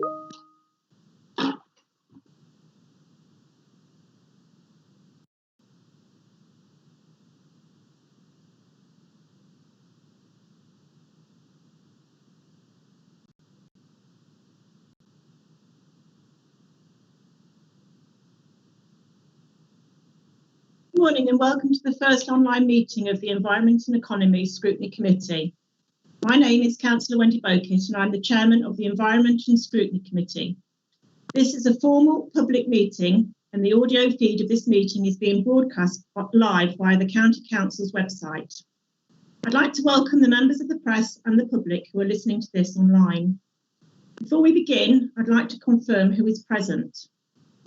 Good morning and welcome to the first online meeting of the Environment and Economy Scrutiny Committee. My name is Councillor Wendy Bokit and I'm the Chairman of the Environment and Scrutiny Committee. This is a formal public meeting and the audio feed of this meeting is being broadcast live via the County Council's website. I'd like to welcome the members of the press and the public who are listening to this online. Before we begin, I'd like to confirm who is present.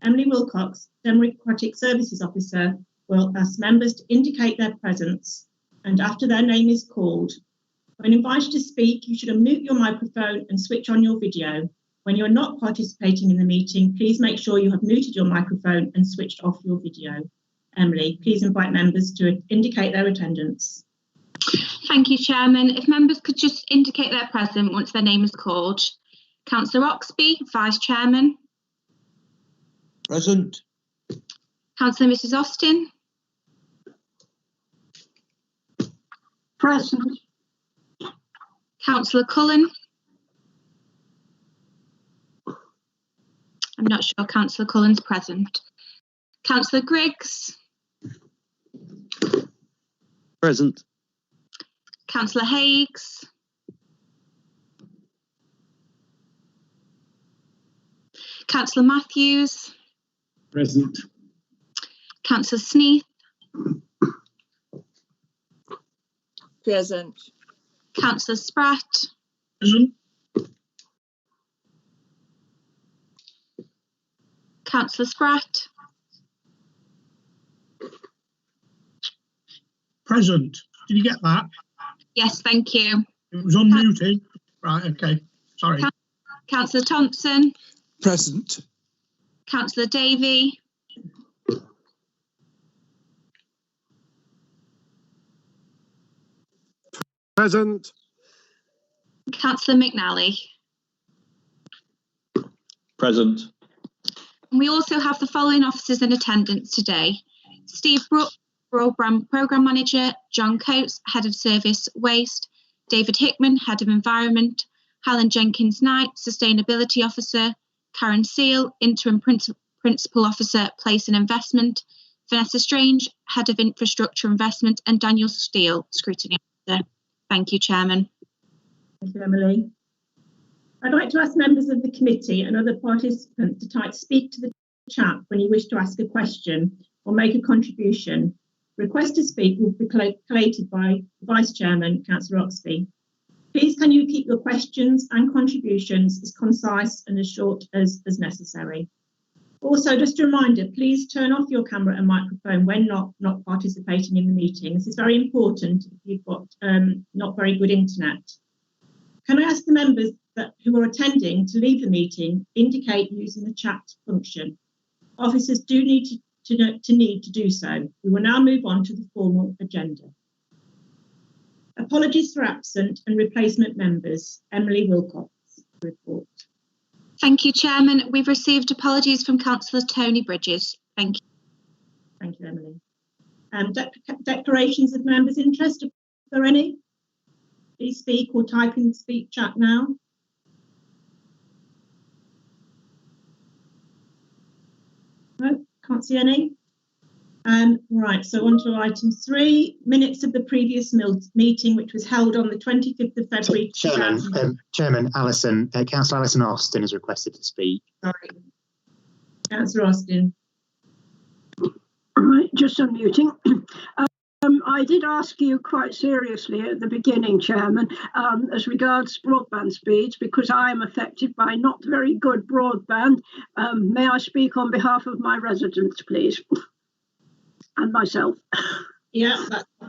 Emily Wilcox, Democratic Services Officer, will ask members to indicate their presence and after their name is called. When invited to speak, you should unmute your microphone and switch on your video. When you're not participating in the meeting, please make sure you have muted your microphone and switched off your video. Emily, please invite members to indicate their attendance. Thank you, Chairman. If members could just indicate they're present once their name is called. Councillor Oxby, Vice Chairman. Present. Councillor Mrs Austin. Present. Councillor Cullen. I'm not sure Councillor Cullen's present. Councillor Griggs. Present. Councillor Higgs. Councillor Matthews. Present. Councillor Sneath. Present. Councillor Spratt. Present. Councillor Spratt. Present. Did you get that? Yes, thank you. It was unmuted. Right, okay. Sorry. Councillor Thompson. Present. Councillor Davey. Present. Councillor McNally. Present. And we also have the following officers in attendance today. Steve Brook, Programme Manager, John Coates, Head of Service Waste, David Hickman, Head of Environment, Helen Jenkins Knight, Sustainability Officer, Karen Seal, Interim Principal Officer, Place and Investment, Vanessa Strange, Head of Infrastructure Investment, and Daniel Steele, Scrutiny Officer. Thank you, Chairman. Thank you, Emily. I'd like to ask members of the committee and other participants to type speak to the chat when you wish to ask a question or make a contribution. Request to speak will be collated by Vice Chairman, Councillor Oxby. Please can you keep your questions and contributions as concise and as short as necessary. Also, just a reminder, please turn off your camera and microphone when not participating in the meeting. This is very important if you've got not very good internet. Can I ask the members who are attending to leave the meeting indicate using the chat function? Officers do need to do so. We will now move on to the formal agenda. Apologies for absent and replacement members. Emily Wilcox, report. Thank you, Chairman. We've received apologies from Councillor Tony Bridges. Thank you. Thank you, Emily. Declarations of members' interest, are there any? Please speak or type in the speak chat now. No, can't see any. Right, so on to item 3, minutes of the previous meeting, which was held on the 25th of February. Chairman Alison, Councillor Alison Austin has requested to speak. Sorry, Councillor Austin. Right, just unmuting. I did ask you quite seriously at the beginning, Chairman, as regards broadband speeds, because I am affected by not very good broadband. May I speak on behalf of my residents, please? And myself. Yeah,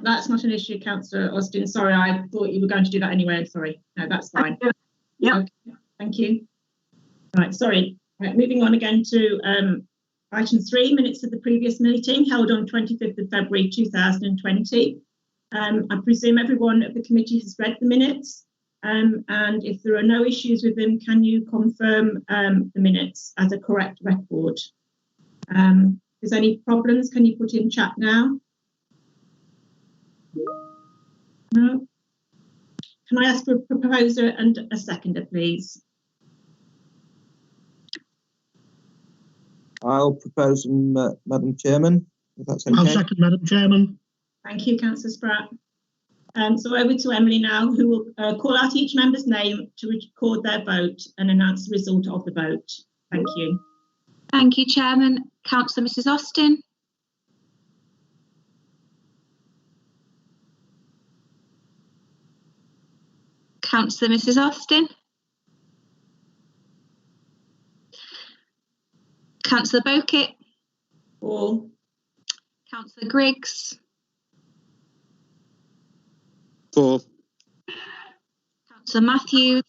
that's not an issue, Councillor Austin. Sorry, I thought you were going to do that anyway. Sorry. No, that's fine. Yeah. Okay, thank you. Right, sorry. Right, moving on again to item 3, minutes of the previous meeting held on 25th of February 2020. I presume everyone of the committee has read the minutes. And if there are no issues with them, can you confirm the minutes as a correct record? If there's any problems, can you put in chat now? No? Can I ask for a proposer and a seconder, please? I'll propose them, Madam Chairman, if that's okay. I'll second, Madam Chairman. Thank you, Councillor Spratt. So over to Emily now, who will call out each member's name to record their vote and announce the result of the vote. Thank you. Thank you, Chairman. Councillor Mrs Austin. Councillor Mrs Austin. Councillor Bowkett. For. Councillor Griggs. For. Councillor Matthews.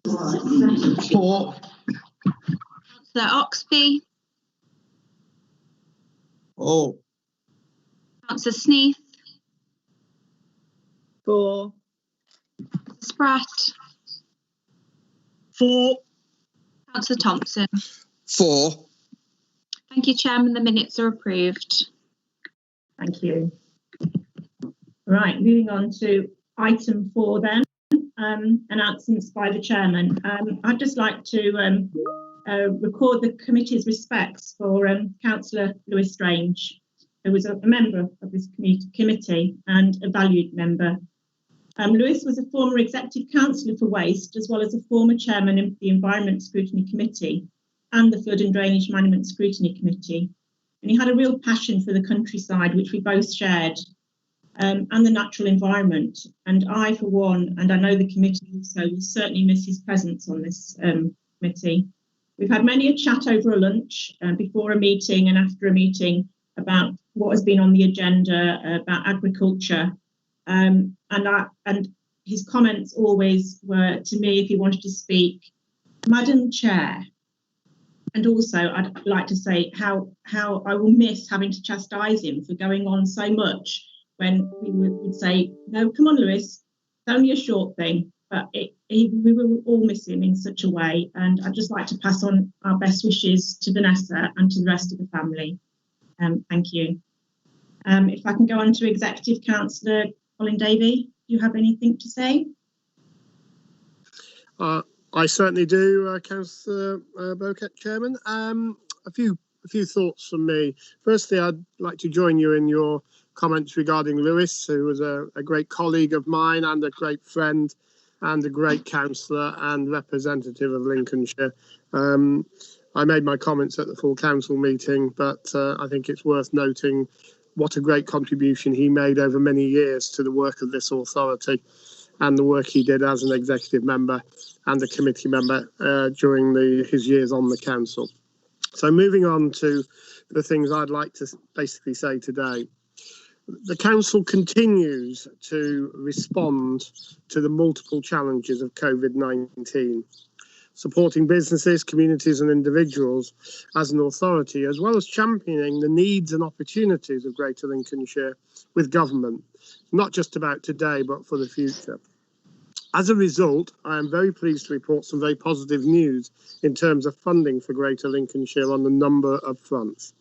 For. Councillor Oxby. Oh. Councillor Sneath. For. Spratt. For. Councillor Thompson. For. Thank you, Chairman. The minutes are approved. Thank you. Right, moving on to item 4 then, announcements by the chairman. I'd just like to record the committee's respects for Councillor Lewis Strange, who was a member of this committee and a valued member. Lewis was a former executive councillor for Waste, as well as a former chairman of the Environment Scrutiny Committee and the Flood and Drainage Management Scrutiny Committee. And he had a real passion for the countryside, which we both shared, and the natural environment. And I, for one, and I know the committee also, will certainly miss his presence on this committee. We've had many a chat over a lunch, before a meeting and after a meeting, about what has been on the agenda, about agriculture. And his comments always were, to me, if he wanted to speak, Madam Chair. And also, I'd like to say how I will miss having to chastise him for going on so much when we would say, no, come on, Lewis, it's only a short thing. But we will all miss him in such a way. And I'd just like to pass on our best wishes to Vanessa and to the rest of the family. Thank you. If I can go on to Executive Councillor Colin Davey, do you have anything to say? I certainly do, Councillor Bowkett, Chairman. A few thoughts from me. Firstly, I'd like to join you in your comments regarding Lewis, who was a great colleague of mine and a great friend and a great councillor and representative of Lincolnshire. I made my comments at the full council meeting, but I think it's worth noting what a great contribution he made over many years to the work of this authority and the work he did as an executive member and a committee member during his years on the council. So moving on to the things I'd like to basically say today. The council continues to respond to the multiple challenges of COVID-19, supporting businesses, communities and individuals as an authority, as well as championing the needs and opportunities of Greater Lincolnshire with government, not just about today, but for the future. As a result, I am very pleased to report some very positive news in terms of funding for Greater Lincolnshire on a number of fronts.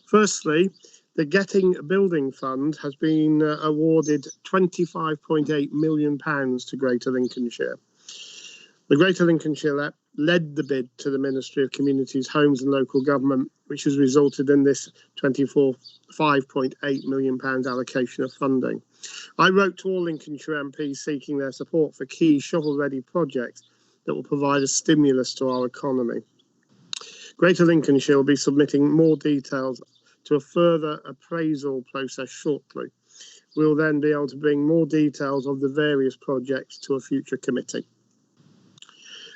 Firstly, the Getting Building Fund has been awarded £25.8 million to Greater Lincolnshire. The Greater Lincolnshire led the bid to the Ministry of Communities, Homes and Local Government, which has resulted in this £5.8 million allocation of funding. I wrote to all Lincolnshire MPs seeking their support for key shovel-ready projects that will provide a stimulus to our economy. Greater Lincolnshire will be submitting more details to a further appraisal process shortly. We'll then be able to bring more details of the various projects to a future committee.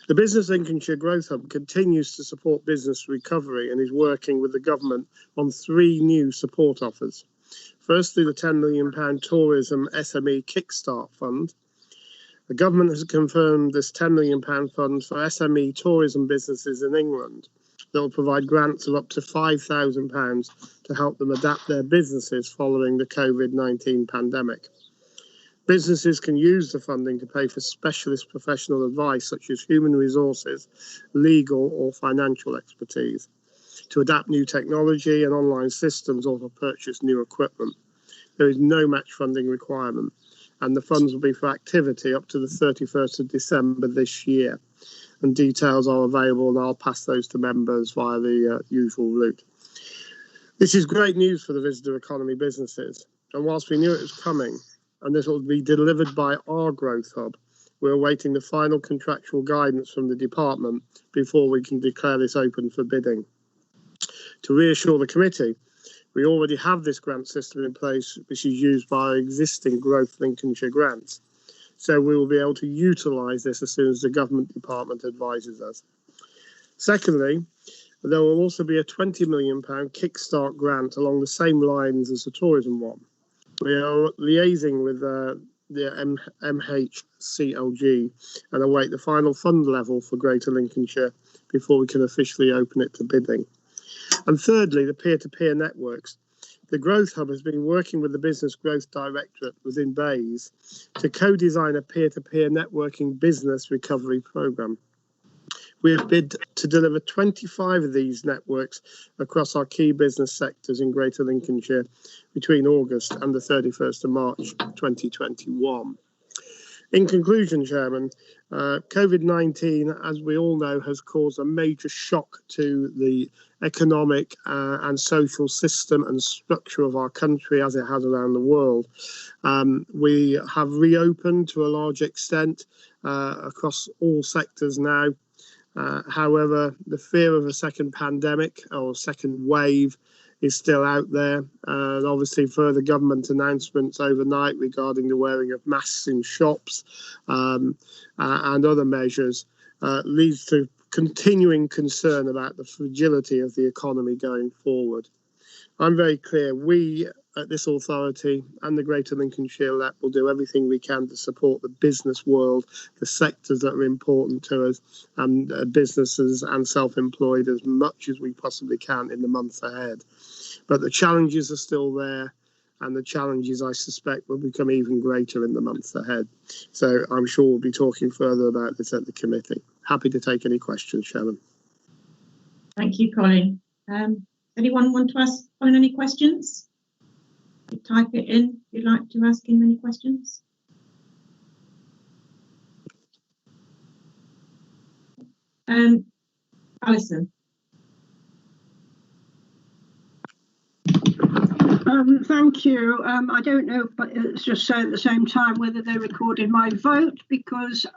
The Business Lincolnshire Growth Hub continues to support business recovery and is working with the government on 3 new support offers. Firstly, the £10 million Tourism SME Kickstart Fund. The government has confirmed this £10 million fund for SME tourism businesses in England that will provide grants of up to £5,000 to help them adapt their businesses following the COVID-19 pandemic. Businesses can use the funding to pay for specialist professional advice such as human resources, legal or financial expertise, to adapt new technology and online systems or to purchase new equipment. There is no match funding requirement, and the funds will be for activity up to the 31st of December this year. And details are available, and I'll pass those to members via the usual route. This is great news for the visitor economy businesses, and whilst we knew it was coming, and this will be delivered by our growth hub, we're awaiting the final contractual guidance from the department before we can declare this open for bidding. To reassure the committee, we already have this grant system in place, which is used by our existing Growth Lincolnshire grants. So we will be able to utilise this as soon as the government department advises us. Secondly, there will also be a £20 million Kickstart grant along the same lines as the tourism one. We are liaising with the MHCLG and await the final fund level for Greater Lincolnshire before we can officially open it to bidding. And thirdly, the peer-to-peer networks. The Growth Hub has been working with the Business Growth Directorate within Bays to co-design a peer-to-peer networking business recovery programme. We have bid to deliver 25 of these networks across our key business sectors in Greater Lincolnshire between August and the 31st of March 2021. In conclusion, Chairman, COVID-19, as we all know, has caused a major shock to the economic and social system and structure of our country, as it has around the world. We have reopened to a large extent across all sectors now. However, the fear of a second pandemic or second wave is still out there. And obviously further government announcements overnight regarding the wearing of masks in shops and other measures leads to continuing concern about the fragility of the economy going forward. I'm very clear, we at this authority and the Greater Lincolnshire LEP will do everything we can to support the business world, the sectors that are important to us, and businesses and self-employed as much as we possibly can in the months ahead. But the challenges are still there, and the challenges, I suspect, will become even greater in the months ahead. So I'm sure we'll be talking further about this at the committee. Happy to take any questions, Sharon. Thank you, Colin. Anyone want to ask Colin any questions? You type it in if you'd like to ask him any questions. Alison. Thank you. I don't know, but it's just say at the same time whether they recorded my vote, because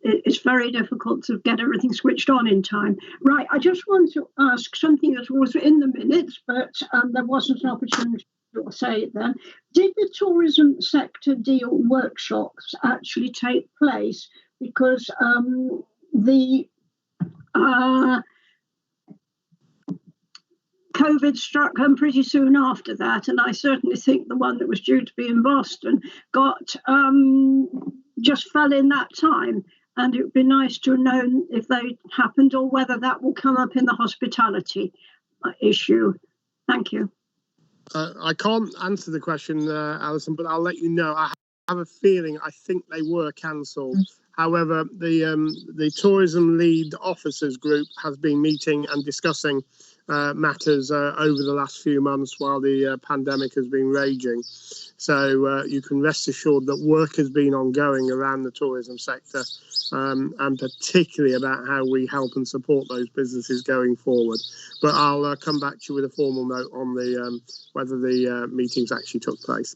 it's very difficult to get everything switched on in time. Right, I just want to ask something that was in the minutes, but there wasn't an opportunity to say it then. Did the tourism sector deal workshops actually take place? Because the COVID struck pretty soon after that, and I certainly think the one that was due to be in Boston got just fell in that time, and it would be nice to know if they happened or whether that will come up in the hospitality issue. Thank you. I can't answer the question, Alison, but I'll let you know. I have a feeling I think they were cancelled. However, the tourism lead officers group has been meeting and discussing matters over the last few months while the pandemic has been raging. So you can rest assured that work has been ongoing around the tourism sector, and particularly about how we help and support those businesses going forward. But I'll come back to you with a formal note on the whether the meetings actually took place.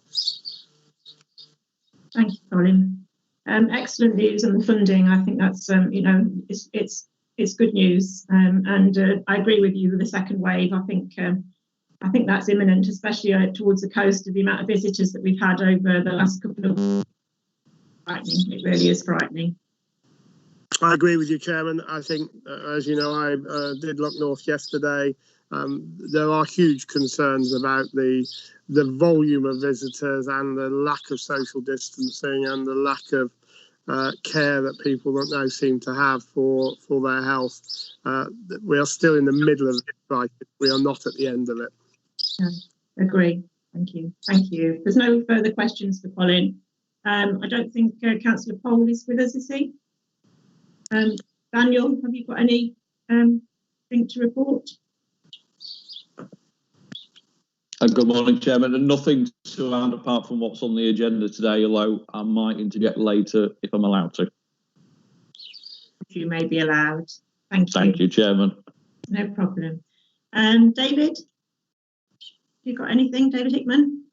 Thank you, Colin. Excellent news on the funding. I think that's it's good news, and I agree with you with the second wave. I think that's imminent, especially towards the coast, of the amount of visitors that we've had over the last couple of weeks. Frightening. It really is frightening. I agree with you, Chairman. I think, as you know, I did look north yesterday. There are huge concerns about the volume of visitors and the lack of social distancing and the lack of care that people now seem to have for their health. We are still in the middle of the crisis. We are not at the end of it. Yeah, agree. Thank you. Thank you. There's no further questions for Colin. I don't think Councillor Pole is with us, is he? Daniel, have you got any thing to report? Good morning, Chairman. And nothing to add apart from what's on the agenda today, although I might interject later if I'm allowed to. You may be allowed. Thank you. Thank you, Chairman. No problem. David, you got anything, David Hickman?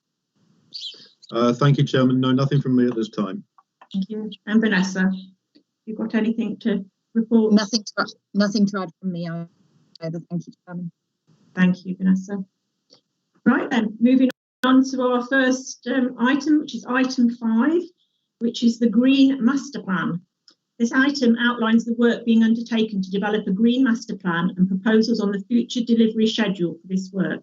Thank you, Chairman. No, nothing from me at this time. Thank you. And Vanessa, you got anything to report? Nothing to add from me either. Thank you, Chairman. Thank you, Vanessa. Right then, moving on to our first item, which is item 5, which is the Green Master Plan. This item outlines the work being undertaken to develop a Green Master Plan and proposals on the future delivery schedule for this work.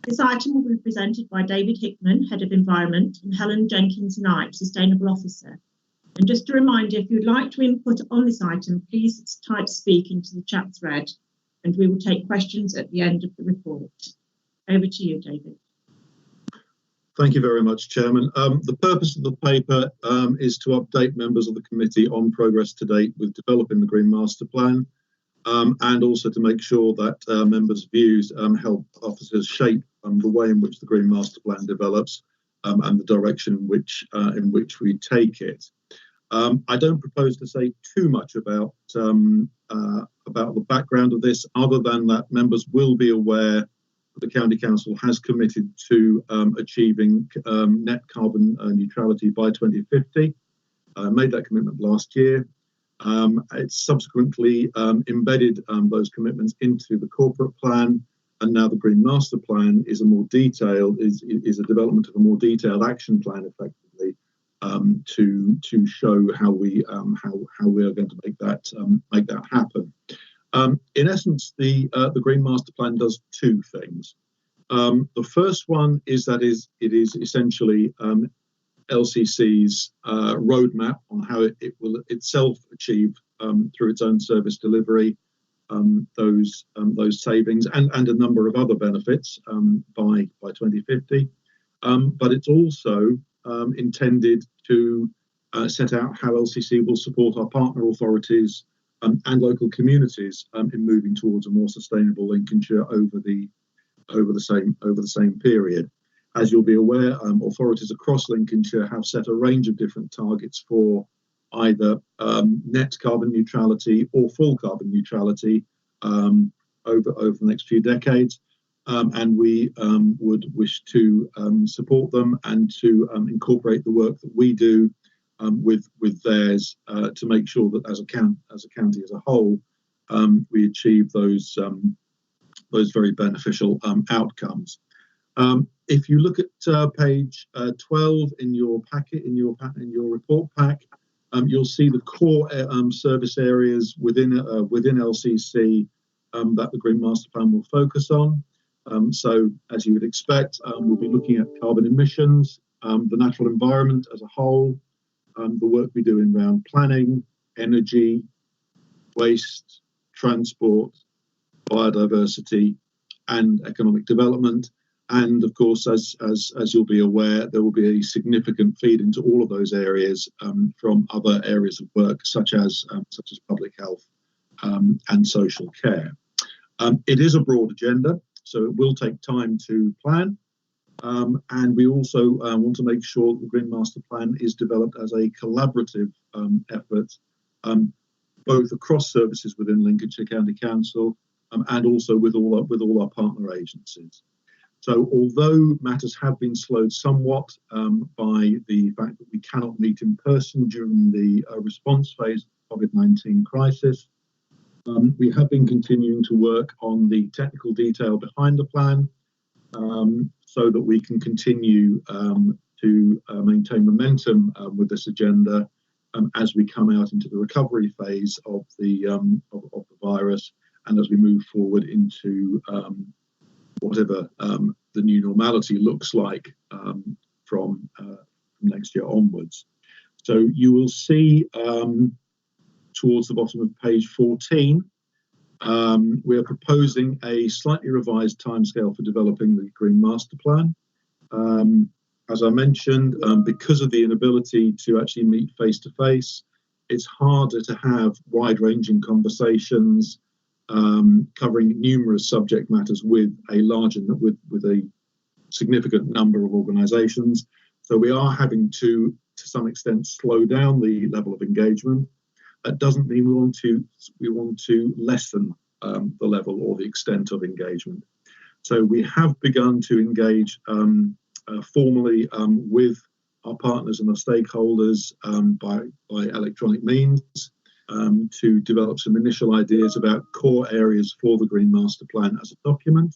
This item will be presented by David Hickman, Head of Environment, and Helen Jenkins Knight, Sustainable Officer. And just a reminder, if you'd like to input on this item, please type speak into the chat thread, and we will take questions at the end of the report. Over to you, David. Thank you very much, Chairman. The purpose of the paper is to update members of the committee on progress to date with developing the Green Master Plan, and also to make sure that members' views help officers shape the way in which the Green Master Plan develops and the direction in which we take it. I don't propose to say too much about the background of this, other than that members will be aware the County Council has committed to achieving net carbon neutrality by 2050, made that commitment last year. It's subsequently embedded those commitments into the corporate plan, and now the Green Master Plan is a more detailed, is a development of a more detailed action plan, effectively, to show how we are going to make that happen. In essence, the Green Master Plan does two things. The first one is that it is essentially LCC's roadmap on how it will itself achieve through its own service delivery those savings and a number of other benefits by 2050. But it's also intended to set out how LCC will support our partner authorities and local communities in moving towards a more sustainable Lincolnshire over the same period. As you'll be aware, authorities across Lincolnshire have set a range of different targets for either net carbon neutrality or full carbon neutrality over the next few decades, and we would wish to support them and to incorporate the work that we do with theirs to make sure that as a county as a whole, we achieve those very beneficial outcomes. If you look at page 12 in your packet, in your report pack, you'll see the core service areas within LCC that the Green Master Plan will focus on. So, as you would expect, we'll be looking at carbon emissions, the natural environment as a whole, the work we do around planning, energy, waste, transport, biodiversity, and economic development. And of course, as you'll be aware, there will be a significant feed into all of those areas from other areas of work, such as public health and social care. It is a broad agenda, so it will take time to plan. And we also want to make sure the Green Master Plan is developed as a collaborative effort, both across services within Lincolnshire County Council and also with all our partner agencies. So although matters have been slowed somewhat by the fact that we cannot meet in person during the response phase of the COVID-19 crisis, we have been continuing to work on the technical detail behind the plan so that we can continue to maintain momentum with this agenda as we come out into the recovery phase of the virus and as we move forward into whatever the new normality looks like from next year onwards. So you will see towards the bottom of page 14, we are proposing a slightly revised timescale for developing the Green Master Plan. As I mentioned, because of the inability to actually meet face to face, it's harder to have wide-ranging conversations covering numerous subject matters with a significant number of organisations. So we are having to some extent, slow down the level of engagement. That doesn't mean we want to lessen the level or the extent of engagement. So we have begun to engage formally with our partners and our stakeholders by electronic means to develop some initial ideas about core areas for the Green Master Plan as a document.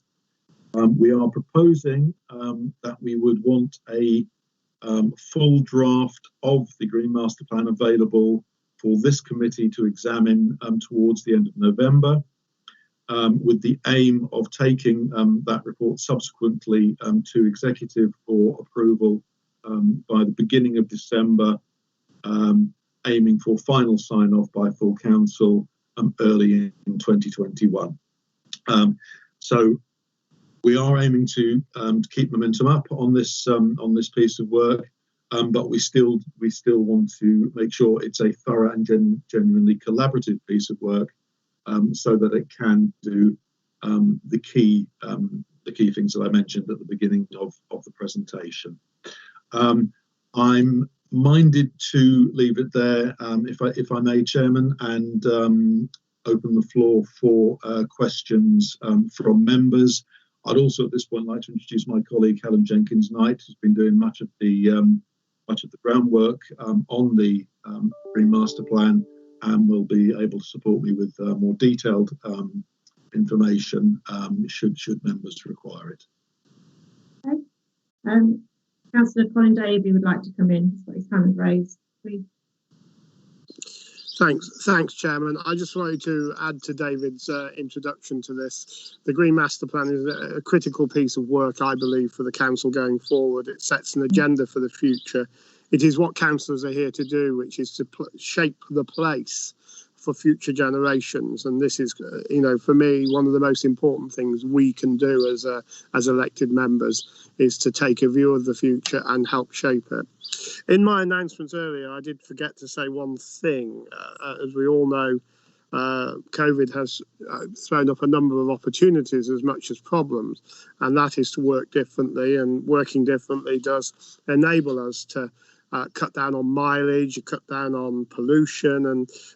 We are proposing that we would want a full draft of the Green Master Plan available for this committee to examine towards the end of November, with the aim of taking that report subsequently to executive for approval by the beginning of December, aiming for final sign-off by full council early in 2021. So we are aiming to keep momentum up on this piece of work, but we still want to make sure it's a thorough and genuinely collaborative piece of work, so that it can do the key things that I mentioned at the beginning of the presentation. I'm minded to leave it there, if I may, Chairman, and open the floor for questions from members. I'd also at this point like to introduce my colleague Helen Jenkins Knight, who's been doing much of the groundwork on the Green Master Plan, and will be able to support me with more detailed information should members require it. Okay. Councillor Colin Davey would like to come in. He's got his hand raised, please. Thanks, Chairman. I just wanted to add to David's introduction to this. The Green Master Plan is a critical piece of work, I believe, for the council going forward. It sets an agenda for the future. It is what councillors are here to do, which is to shape the place for future generations. And this is, for me, one of the most important things we can do as elected members is to take a view of the future and help shape it. In my announcements earlier, I did forget to say one thing. As we all know, COVID has thrown up a number of opportunities as much as problems, and that is to work differently, and working differently does enable us to cut down on mileage, cut down on pollution,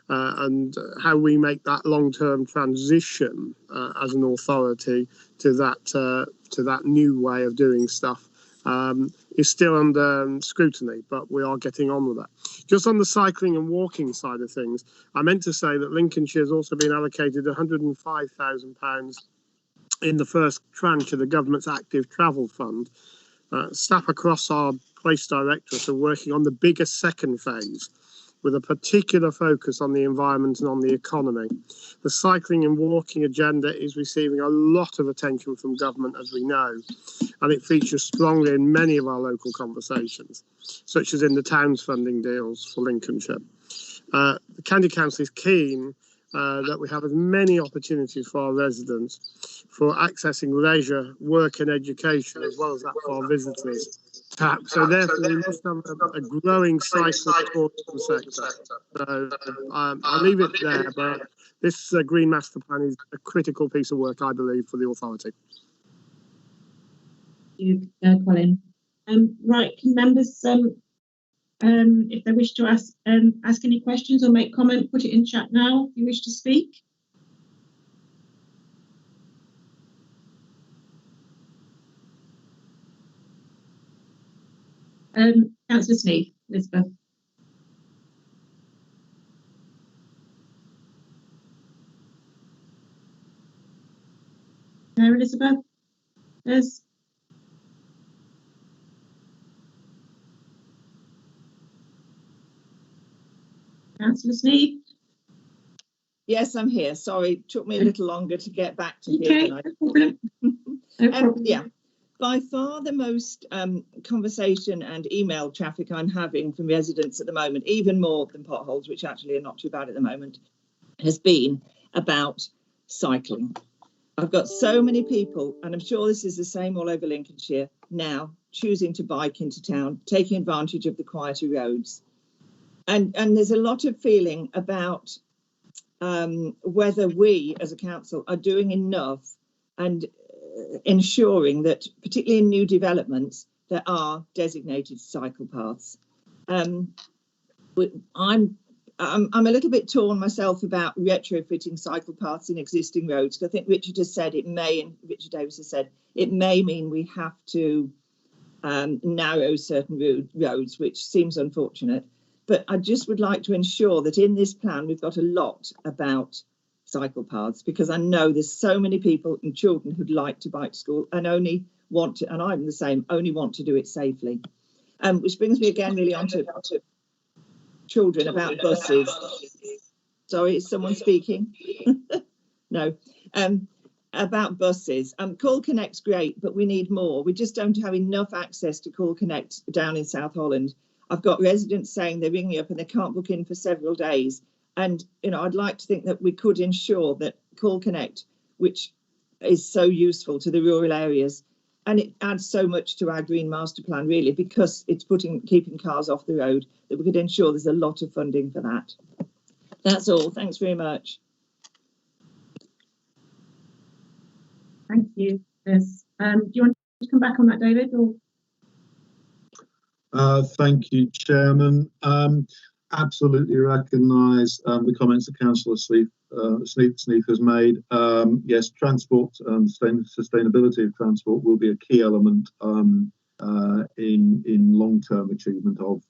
and how we make that long-term transition as an authority to that new way of doing stuff is still under scrutiny, but we are getting on with that. Just on the cycling and walking side of things, I meant to say that Lincolnshire has also been allocated £105,000 in the first tranche of the government's active travel fund. Staff across our place directorate are working on the bigger second phase, with a particular focus on the environment and on the economy. The cycling and walking agenda is receiving a lot of attention from government, as we know, and it features strongly in many of our local conversations, such as in the town's funding deals for Lincolnshire. The County Council is keen that we have as many opportunities for our residents for accessing leisure, work and education, as well as that for our visitors. So therefore, we must have a growing cycle tourism sector. So I'll leave it there, but this Green Master Plan is a critical piece of work, I believe, for the authority. Thank you, Colin. Right, can members, if they wish to ask any questions or make comment, put it in chat now if you wish to speak. Councillor Sneed, Elizabeth. No, Elizabeth? Yes. Councillor Sneed? Yes, I'm here. Sorry, it took me a little longer to get back to here. Than I no problem. No problem. Yeah. By far the most conversation and email traffic I'm having from residents at the moment, even more than potholes, which actually are not too bad at the moment, has been about cycling. I've got so many people, and I'm sure this is the same all over Lincolnshire now, choosing to bike into town, taking advantage of the quieter roads. And there's a lot of feeling about whether we as a council are doing enough and ensuring that, particularly in new developments, there are designated cycle paths. I'm a little bit torn myself about retrofitting cycle paths in existing roads, because I think Richard has said it may, and Richard Davis has said it may mean we have to narrow certain roads, which seems unfortunate. But I just would like to ensure that in this plan we've got a lot about cycle paths, because I know there's so many people and children who'd like to bike to school and only want to, and I'm the same, only want to do it safely. Which brings me again really onto children about buses. Sorry, is someone speaking? No. About buses. Call Connect's great, but we need more. We just don't have enough access to Call Connect down in South Holland. I've got residents saying they're ringing up and they can't book in for several days. And, you know, I'd like to think that we could ensure that Call Connect, which is so useful to the rural areas, and it adds so much to our Green Master Plan, really, because it's keeping cars off the road, that we could ensure there's a lot of funding for that. That's all. Thanks very much. Thank you, Liz. Do you want to come back on that, David? Or? Thank you, Chairman. Absolutely recognise the comments that Councillor Sneath has made. Yes, transport and sustainability of transport will be a key element in long-term achievement of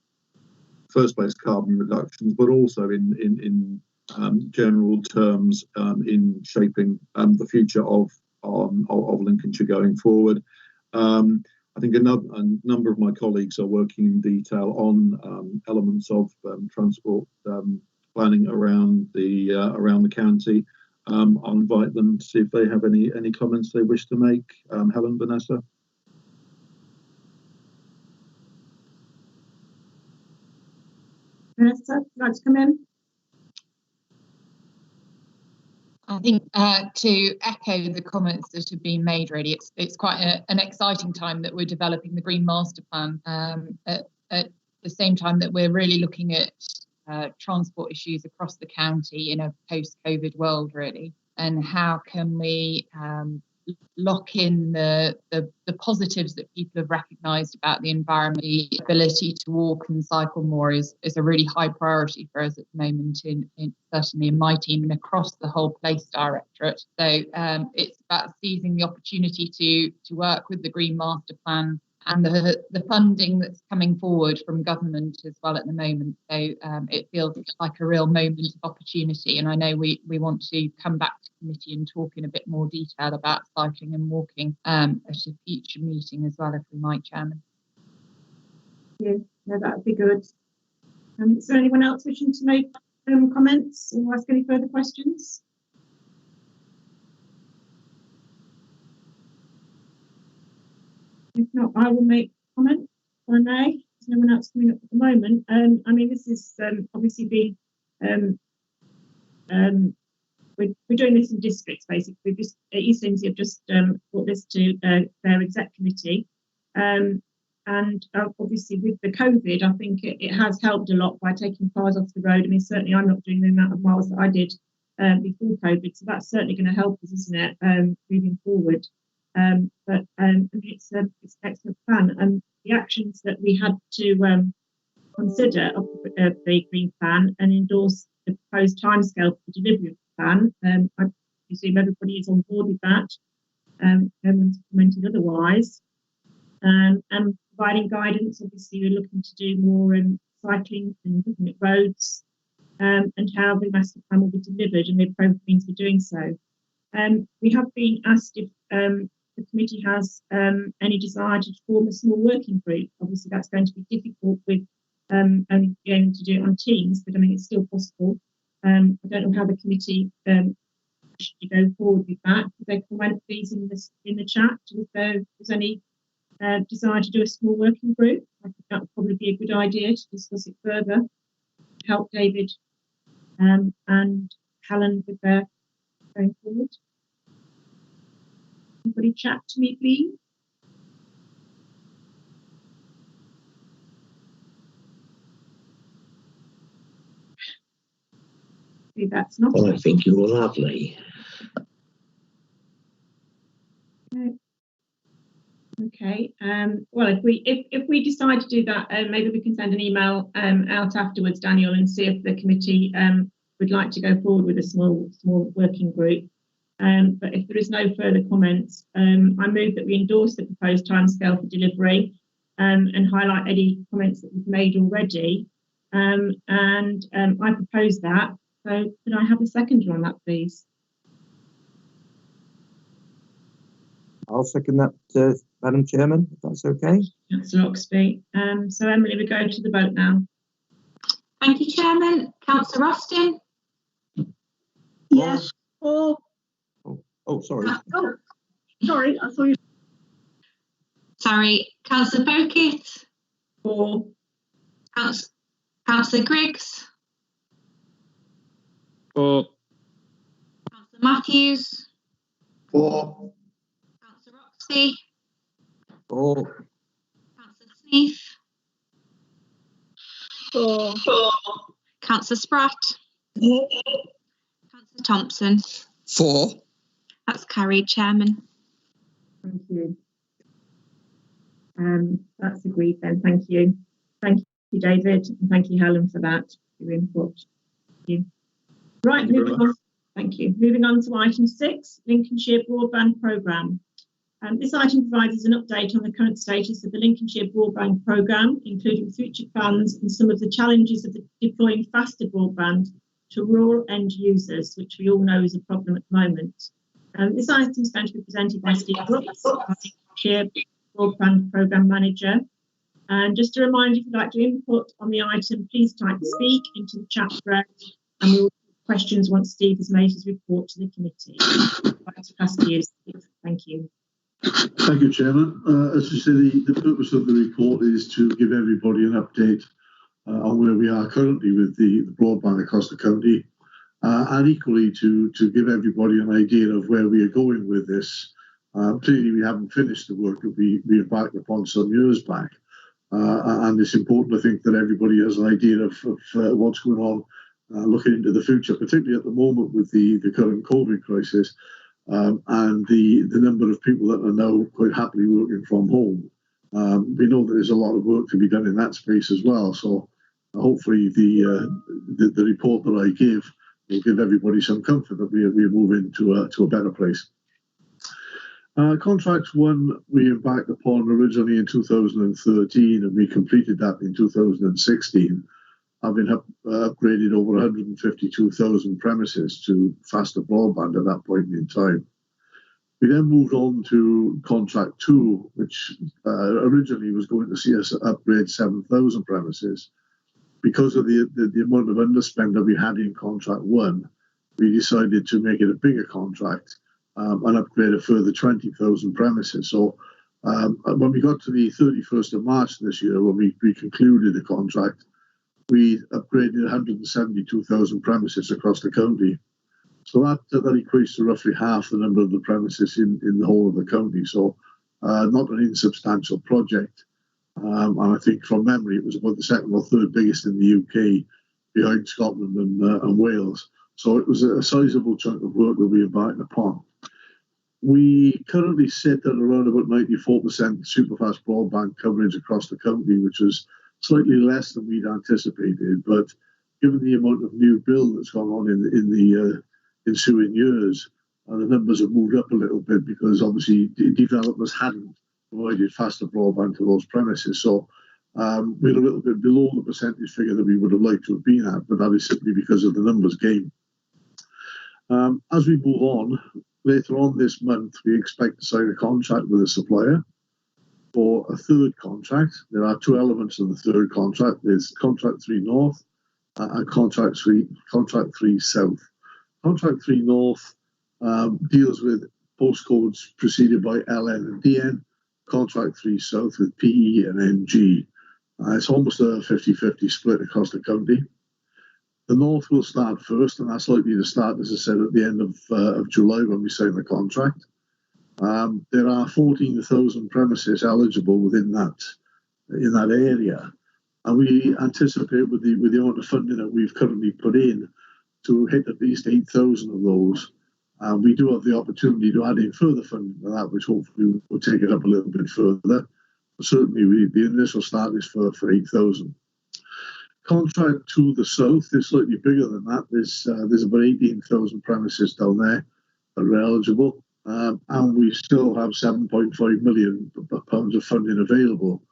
first place carbon reductions, but also in general terms in shaping the future of Lincolnshire going forward. I think a number of my colleagues are working in detail on elements of transport planning around the county. I'll invite them to see if they have any comments they wish to make. Helen, Vanessa. Vanessa, would you like to come in? I think to echo the comments that have been made, really, it's quite an exciting time that we're developing the Green Master Plan at the same time that we're really looking at transport issues across the county in a post-COVID world, really, and how can we lock in the positives that people have recognised about the environment. The ability to walk and cycle more is a really high priority for us at the moment, certainly in my team and across the whole Place Directorate. So it's about seizing the opportunity to work with the Green Master Plan and the funding that's coming forward from government as well at the moment. So it feels like a real moment of opportunity. And I know we want to come back to committee and talk in a bit more detail about cycling and walking at a future meeting as well, if we might, Chairman. Yeah, no, that would be good. Is there anyone else wishing to make comments or ask any further questions? If not, I will make comment, if I may. There's no one else coming up at the moment. I mean, this is obviously been, we're doing this in districts, basically. East Lindsey have just brought this to their exec committee. And obviously with the COVID, I think it has helped a lot by taking cars off the road. I mean, certainly I'm not doing the amount of miles that I did before COVID, so that's certainly going to help us, isn't it, moving forward. But it's an excellent plan, and the actions that we had to consider of the Green Plan and endorse the proposed timescale for the delivery of the plan. I presume everybody is on board with that. No one's commented otherwise. And providing guidance, obviously we're looking to do more cycling and looking at roads and how the master plan will be delivered and the appropriate means for doing so. We have been asked if the committee has any desire to form a small working group. Obviously that's going to be difficult with only being able to do it on Teams, but I mean it's still possible. I don't know how the committee should go forward with that. Could they comment please in the chat if there's any desire to do a small working group? I think that would probably be a good idea to discuss it further, to help David and Helen with their going forward. Anybody chat to me, please? That's not. I think you're lovely. Okay. Well, if we decide to do that, maybe we can send an email out afterwards, Daniel, and see if the committee would like to go forward with a small working group. But if there is no further comments, I move that we endorse the proposed timescale for delivery and highlight any comments that we've made already. I propose that. So could I have a seconder on that, please? I'll second that, Madam Chairman, if that's okay. Councillor Oxby. So Emily, we go to the vote now. Thank you, Chairman. Councillor Austin? Yes. Or Oh, sorry. oh, sorry, I thought you. Sorry, Councillor Bokit? For. Councillor Griggs? For. Councillor Matthews? For. Councillor Oxby? For. Councillor Sneath? For. Councillor Spratt? Councillor Thompson? For. That's carried, Chairman. Thank you. That's agreed then. Thank you. Thank you, David, and thank you, Helen, for that, your input. Thank you. Right, moving on. Thank you. Moving on to item 6, Lincolnshire Broadband Programme. This item provides us an update on the current status of the Lincolnshire Broadband Programme, including future plans and some of the challenges of deploying faster broadband to rural end users, which we all know is a problem at the moment. This item is going to be presented by Steve Brooks, Lincolnshire Broadband Programme Manager. And just a reminder, if you'd like to input on the item, please type speak into the chat thread, and we'll take questions once Steve has made his report to the committee. I'd like to pass to you, Steve. Thank you. Thank you, Chairman. As you say, the purpose of the report is to give everybody an update on where we are currently with the broadband across the county, and equally to give everybody an idea of where we are going with this. Clearly, we haven't finished the work that we embarked upon some years back, and it's important, I think, that everybody has an idea of what's going on, looking into the future, particularly at the moment with the current COVID crisis. And the number of people that are now quite happily working from home. We know that there's a lot of work to be done in that space as well. So hopefully the report that I give will give everybody some comfort that we are moving to a better place. Contract 1 we embarked upon originally in 2013, and we completed that in 2016. Having upgraded over 152,000 premises to faster broadband at that point in time. We then moved on to contract 2, which originally was going to see us upgrade 7,000 premises. Because of the amount of underspend that we had in contract 1, we decided to make it a bigger contract and upgrade a further 20,000 premises. So when we got to the 31st of March this year, when we concluded the contract, we upgraded 172,000 premises across the county. So that equates to roughly half the number of the premises in the whole of the county. So not an insubstantial project. And I think from memory, it was about the second or third biggest in the UK, behind Scotland and Wales. So it was a sizable chunk of work that we embarked upon. We currently sit at around about 94% superfast broadband coverage across the county, which was slightly less than we'd anticipated, but given the amount of new build that's gone on in the ensuing years, the numbers have moved up a little bit because obviously developers hadn't provided faster broadband to those premises. So we're a little bit below the percentage figure that we would have liked to have been at, but that is simply because of the numbers game. As we move on, later on this month, we expect to sign a contract with a supplier for a third contract. There are two elements of the third contract. There's contract 3 North and contract 3 South. Contract 3 North deals with postcodes preceded by LN and DN. Contract 3 South with PE and NG. It's almost a 50-50 split across the county. The North will start first, and that's likely to start, as I said, at the end of July when we sign the contract. There are 14,000 premises eligible within that area, and we anticipate with the amount of funding that we've currently put in to hit at least 8,000 of those. We do have the opportunity to add in further funding for that, which hopefully will take it up a little bit further. But certainly, the initial start is for 8,000. Contract to the south is slightly bigger than that. There's about 18,000 premises down there that are eligible, and we still have £7.5 million of funding available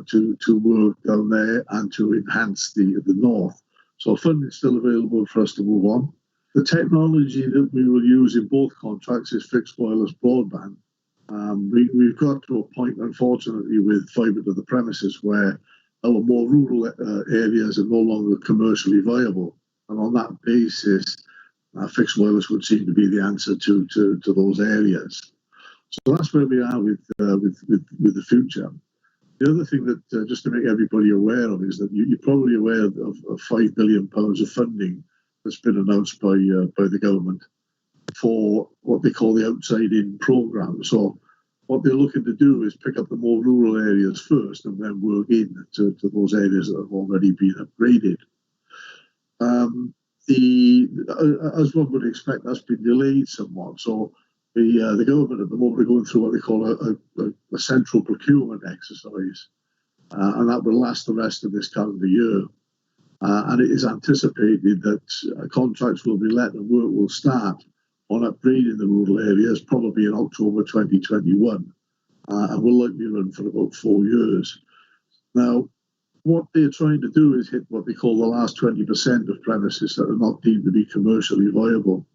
to work down there and to enhance the north. So funding is still available for us to move on. The technology that we will use in both contracts is fixed wireless broadband. We've got to a point, unfortunately, with fibre to the premises where our more rural areas are no longer commercially viable. And on that basis, fixed wireless would seem to be the answer to those areas. So that's where we are with the future. The other thing that, just to make everybody aware of, is that you're probably aware of £5 billion of funding that's been announced by the government for what they call the outside-in programme. So what they're looking to do is pick up the more rural areas first and then work in to those areas that have already been upgraded. As one would expect, that's been delayed somewhat. So the government at the moment are going through what they call a central procurement exercise, and that will last the rest of this calendar year. And it is anticipated that contracts will be let and work will start on upgrading the rural areas probably in October 2021, and will likely run for about 4 years. Now, what they're trying to do is hit what they call the last 20% of premises that are not deemed to be commercially viable.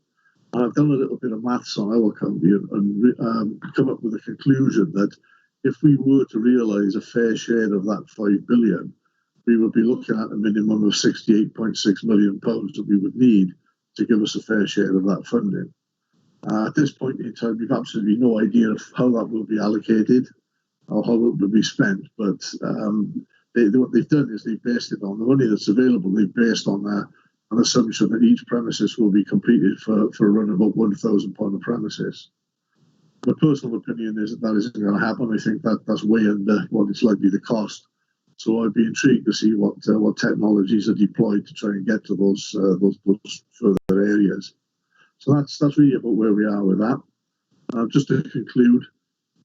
And I've done a little bit of maths on our county and come up with a conclusion that if we were to realise a fair share of that £5 billion, we would be looking at a minimum of £68.6 million that we would need to give us a fair share of that funding. At this point in time, we've absolutely no idea of how that will be allocated or how it will be spent, but what they've done is they've based it on the money that's available. They've based on an assumption that each premises will be completed for a run of about £1,000 a premises. My personal opinion is that isn't going to happen. I think that's way under what it's likely to cost. So I'd be intrigued to see what technologies are deployed to try and get to those further areas. So that's really about where we are with that. Just to conclude,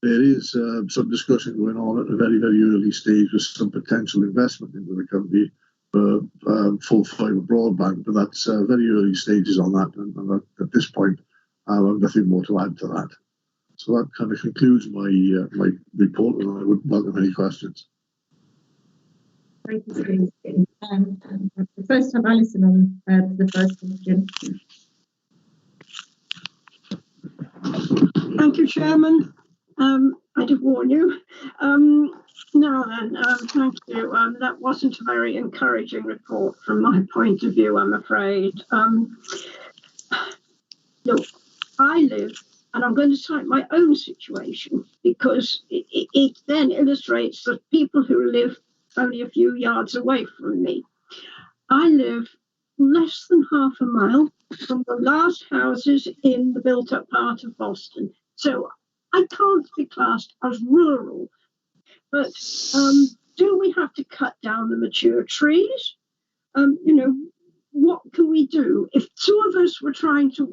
there is some discussion going on at a very, very early stage with some potential investment into the company for full fibre broadband, but that's very early stages on that, and at this point, I have nothing more to add to that. So that kind of concludes my report, and I would welcome any questions. Thank you, Steve. The first time Alison on the first question. Thank you, Chairman. I did warn you. Now then, thank you. That wasn't a very encouraging report from my point of view, I'm afraid. Look, I live, and I'm going to cite my own situation because it then illustrates that people who live only a few yards away from me. I live less than half a mile from the last houses in the built-up part of Boston. So I can't be classed as rural. But do we have to cut down the mature trees? What can we do? If two of us were trying to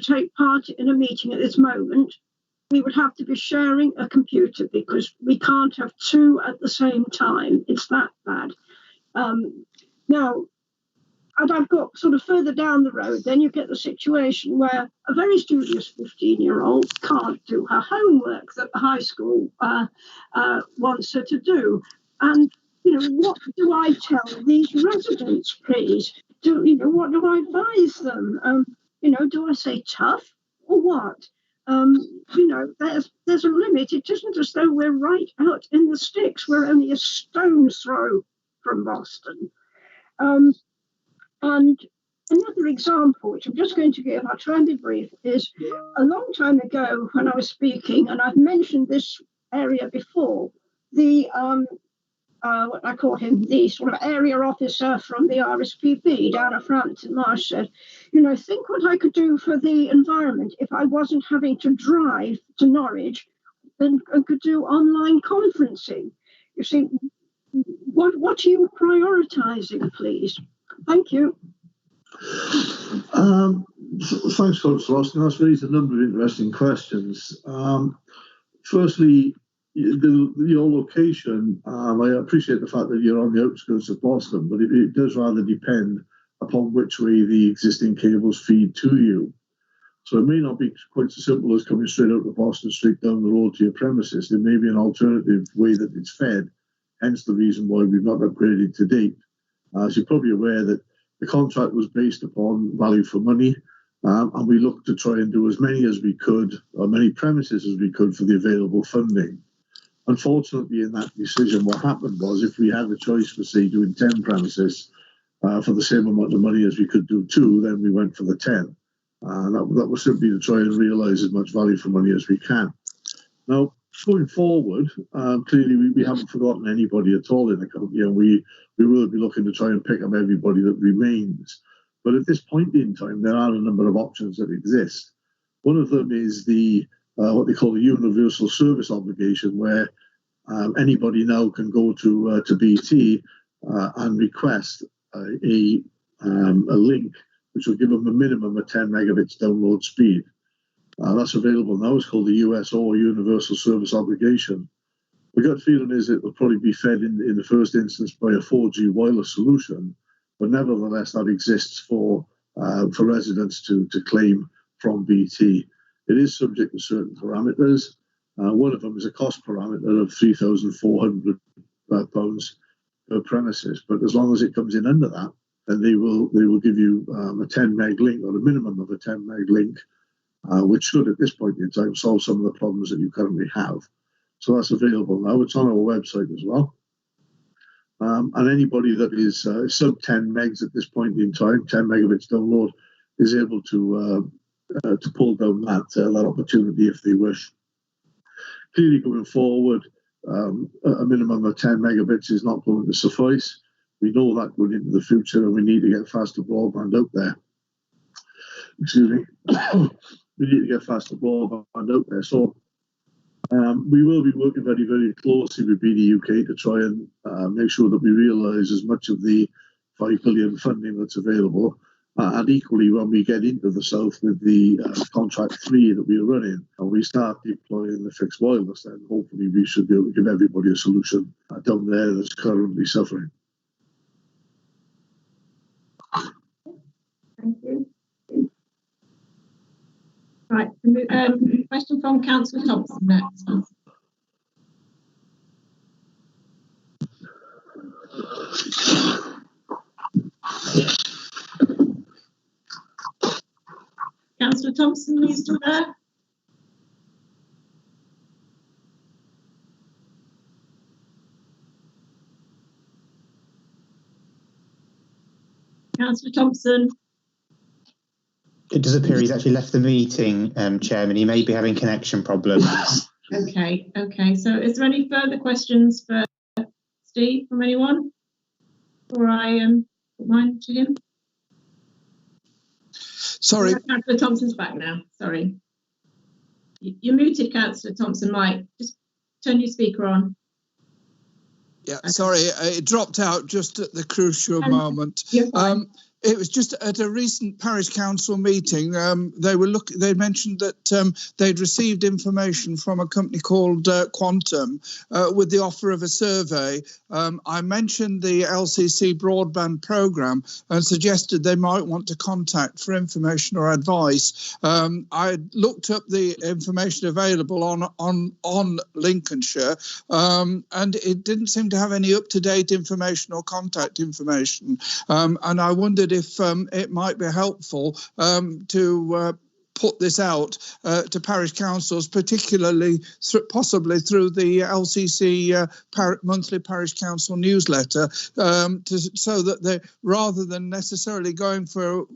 take part in a meeting at this moment, we would have to be sharing a computer because we can't have two at the same time. It's that bad. Now, and I've got sort of further down the road, then you get the situation where a very studious 15-year-old can't do her homework that the high school wants her to do. And, what do I tell these residents, please? What do I advise them? Do I say tough or what? There's a limit. It isn't as though we're right out in the sticks. We're only a stone's throw from Boston. And another example, which I'm just going to give, I'll try and be brief, is a long time ago when I was speaking, and I've mentioned this area before, the what I call him, the sort of area officer from the RSPB down at Frampton Marsh said, think what I could do for the environment if I wasn't having to drive to Norwich and could do online conferencing. You see, what are you prioritising, please? Thank you. Thanks, Councillor Austin. That's raised a number of interesting questions. Firstly, your location, I appreciate the fact that you're on the outskirts of Boston, but it does rather depend upon which way the existing cables feed to you. So it may not be quite so simple as coming straight out of Boston Street down the road to your premises. There may be an alternative way that it's fed, hence the reason why we've not upgraded to date. As you're probably aware, that the contract was based upon value for money, and we looked to try and do as many as we could, or many premises as we could for the available funding. Unfortunately, in that decision, what happened was if we had the choice for, say, doing 10 premises for the same amount of money as we could do 2, then we went for the 10. That was simply to try and realise as much value for money as we can. Now, going forward, clearly we haven't forgotten anybody at all in the company, and we will be looking to try and pick up everybody that remains. But at this point in time, there are a number of options that exist. One of them is the what they call the universal service obligation, where anybody now can go to BT and request a link which will give them a minimum of 10 megabits download speed. That's available now. It's called the USO, Universal Service Obligation. My gut feeling is it will probably be fed in the first instance by a 4G wireless solution, but nevertheless that exists for residents to claim from BT. It is subject to certain parameters. One of them is a cost parameter of £3,400 per premises, but as long as it comes in under that, then they will give you a 10 meg link, or a minimum of a 10 meg link, which should at this point in time solve some of the problems that you currently have. So that's available now. It's on our website as well. And anybody that is sub 10 megs at this point in time, 10 megabits download, is able to pull down that opportunity if they wish. Clearly, going forward, a minimum of 10 megabits is not going to suffice. We know that going into the future, and we need to get faster broadband out there. Excuse me. We need to get faster broadband out there. So we will be working very, very closely with BT UK to try and make sure that we realise as much of the 5 billion funding that's available. And equally, when we get into the south with the contract 3 that we are running, and we start deploying the fixed wireless, then hopefully we should be able to give everybody a solution down there that's currently suffering. Thank you. Right, question from Councillor Thompson next. Councillor Thompson, are you still there? Councillor Thompson. It does appear he's actually left the meeting, Chairman. He may be having connection problems. Okay. So is there any further questions for Steve from anyone? Or I put mine to him? Sorry. Councillor Thompson's back now. Sorry. You're muted, Councillor Thompson. Mike, just turn your speaker on. Yeah, sorry, it dropped out just at the crucial moment. It was just at a recent parish council meeting. They mentioned that they'd received information from a company called Quantum with the offer of a survey. I mentioned the LCC broadband programme and suggested they might want to contact for information or advice. I looked up the information available on Lincolnshire, and it didn't seem to have any up-to-date information or contact information. And I wondered if it might be helpful to put this out to parish councils, particularly possibly through the LCC monthly parish council newsletter, so that they, rather than necessarily going for,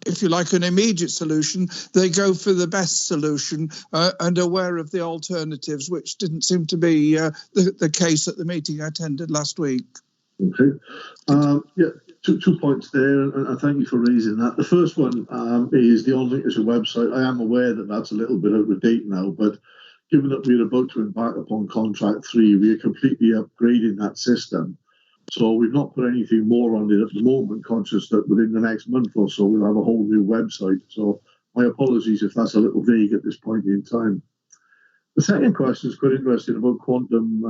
if you like, an immediate solution, they go for the best solution and aware of the alternatives, which didn't seem to be the case at the meeting I attended last week. Okay. Yeah, two points there, and thank you for raising that. The first one is the Lincolnshire website. I am aware that that's a little bit out of date now, but given that we're about to embark upon contract 3, we are completely upgrading that system. So we've not put anything more on it at the moment, conscious that within the next month or so we'll have a whole new website. So my apologies if that's a little vague at this point in time. The second question is quite interesting about Quantum,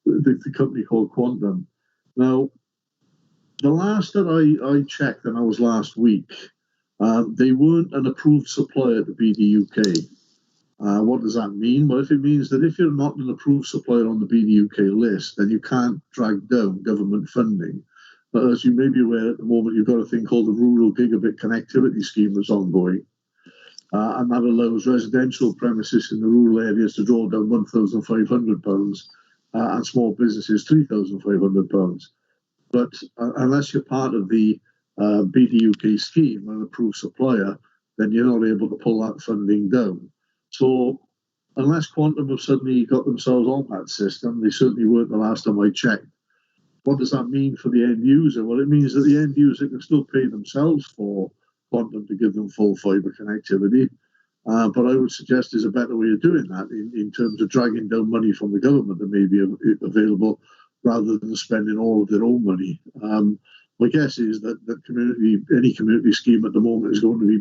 the company called Quantum. Now, the last that I checked, and I was last week, they weren't an approved supplier to BDUK. What does that mean? Well, if it means that if you're not an approved supplier on the BDUK list, then you can't drag down government funding. But as you may be aware, at the moment, you've got a thing called the Rural Gigabit Connectivity Scheme that's ongoing. And that allows residential premises in the rural areas to draw down £1,500 and small businesses £3,500. But unless you're part of the BDUK scheme, an approved supplier, then you're not able to pull that funding down. So unless Quantum have suddenly got themselves on that system, they certainly weren't the last time I checked. What does that mean for the end user? Well, it means that the end user can still pay themselves for Quantum to give them full fibre connectivity. But I would suggest there's a better way of doing that in terms of dragging down money from the government that may be available rather than spending all of their own money. My guess is that any community scheme at the moment is going to be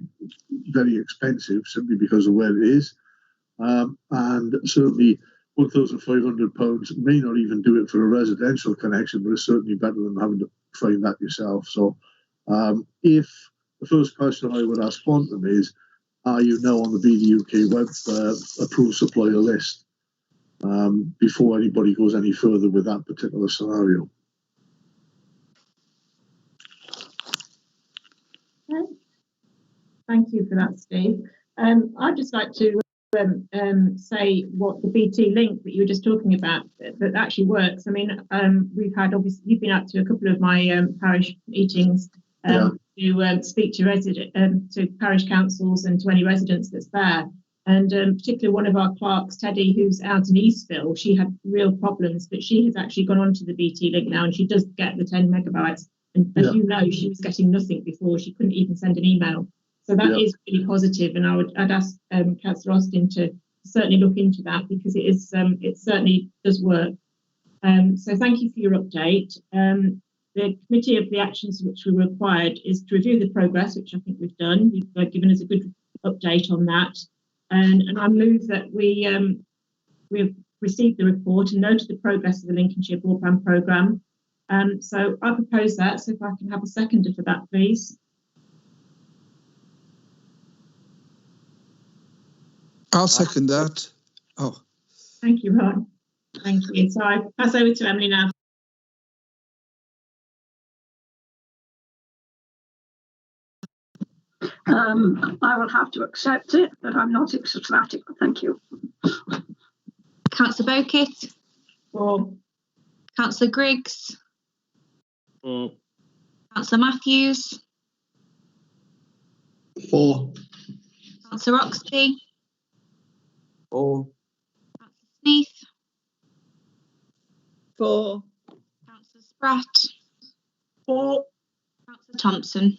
very expensive simply because of where it is. And certainly £1,500 may not even do it for a residential connection, but it's certainly better than having to find that yourself. So if the first question I would ask Quantum is, are you now on the BDUK web approved supplier list before anybody goes any further with that particular scenario? Okay. Thank you for that, Steve. I'd just like to say what the BT link that you were just talking about that actually works. I mean, we've had, obviously, you've been out to a couple of my parish meetings to speak to to parish councils and to any residents that's there. And particularly one of our clerks, Teddy, who's out in Eastville, she had real problems, but she has actually gone onto the BT link now and she does get the 10 megabytes. And as you know, she was getting nothing before. She couldn't even send an email. So that is really positive. And I'd ask Councillor Austin to certainly look into that because it is it certainly does work. So thank you for your update. The committee of the actions which were required is to review the progress, which I think we've done. You've given us a good update on that. And I move that we've received the report and noted the progress of the Lincolnshire broadband programme. So I propose that. So if I can have a seconder for that, please. I'll second that. Oh. Thank you, Ron. Thank you. So I pass over to Emily now. I will have to accept it, but I'm not ecstatic. Thank you. Councillor Bowkett. For. Councillor Griggs. For. Councillor Matthews. For. Councillor Oxby. For. Councillor Sneath. For. Councillor Spratt. For. Councillor Thompson.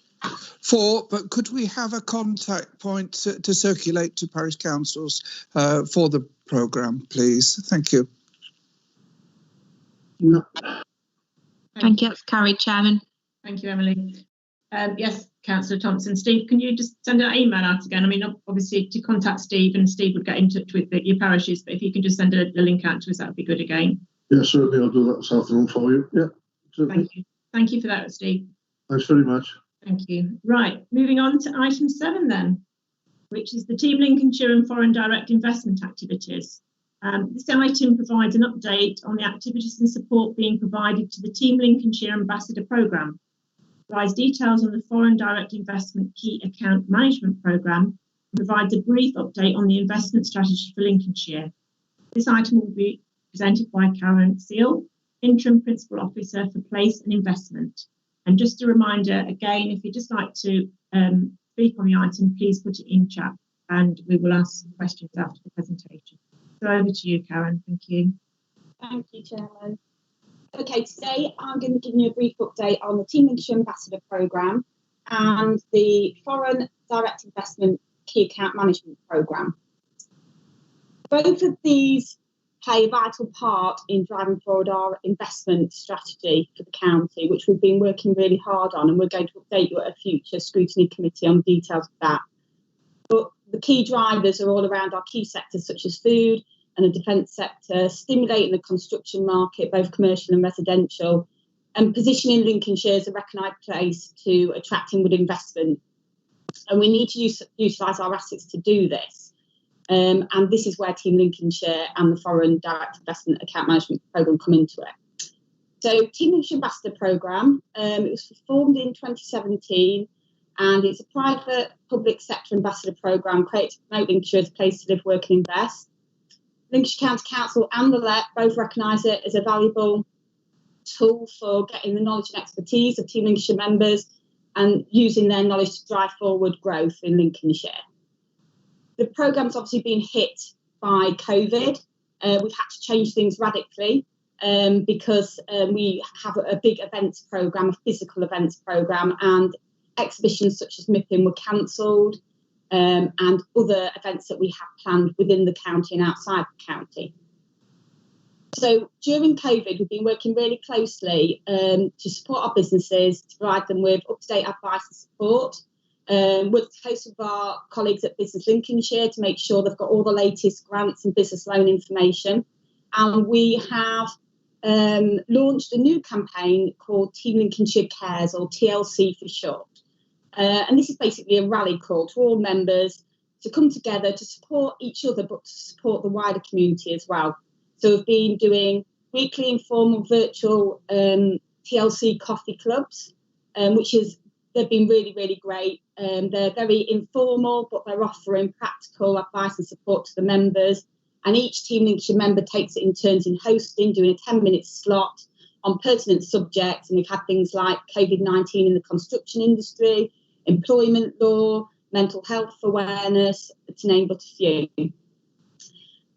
For, but could we have a contact point to circulate to parish councils for the programme, please? Thank you. No. Thank you. That's carried, Chairman. Thank you, Emily. Yes, Councillor Thompson. Steve, can you just send an email out again? I mean, obviously to contact Steve, and Steve would get in touch with your parishes, but if you can just send a link out to us, that would be good again. Yeah, certainly I'll do that this afternoon for you. Yeah, certainly. Thank you. Thank you for that, Steve. Thanks very much. Thank you. Right, moving on to item 7 then, which is the Team Lincolnshire and foreign direct investment activities. This item provides an update on the activities and support being provided to the Team Lincolnshire Ambassador Programme, provides details on the foreign direct investment key account management programme, and provides a brief update on the investment strategy for Lincolnshire. This item will be presented by Karen Seal, Interim Principal Officer for Place and Investment. And just a reminder, again, if you'd just like to speak on the item, please put it in chat and we will ask questions after the presentation. So over to you, Karen. Thank you. Thank you, Chairman. Okay, today I'm going to give you a brief update on the Team Lincolnshire Ambassador Programme and the Foreign Direct Investment Key Account Management Programme. Both of these play a vital part in driving forward our investment strategy for the county, which we've been working really hard on, and we're going to update you at a future scrutiny committee on details of that. But the key drivers are all around our key sectors such as food and the defence sector, stimulating the construction market, both commercial and residential, and positioning Lincolnshire as a recognised place to attract inward investment. And we need to utilise our assets to do this. And this is where Team Lincolnshire and the Foreign Direct Investment Account Management Programme come into it. So Team Lincolnshire Ambassador Programme, it was formed in 2017, and it's a private public sector ambassador programme created to promote Lincolnshire as a place to live, work and invest. Lincolnshire County Council and the LEP both recognise it as a valuable tool for getting the knowledge and expertise of Team Lincolnshire members and using their knowledge to drive forward growth in Lincolnshire. The programme's obviously been hit by COVID. We've had to change things radically because we have a big events programme, a physical events programme, and exhibitions such as MIPIM were cancelled, and other events that we have planned within the county and outside the county. So during COVID, we've been working really closely to support our businesses, to provide them with up-to-date advice and support. Worked close with our colleagues at Business Lincolnshire to make sure they've got all the latest grants and business loan information. And we have launched a new campaign called Team Lincolnshire Cares, or TLC for short. And this is basically a rally call to all members to come together to support each other, but to support the wider community as well. So we've been doing weekly informal virtual TLC coffee clubs, they've been really, really great. They're very informal, but they're offering practical advice and support to the members. And each Team Lincolnshire member takes it in turns in hosting, doing a 10-minute slot on pertinent subjects. And we've had things like COVID-19 in the construction industry, employment law, mental health awareness, to name but a few.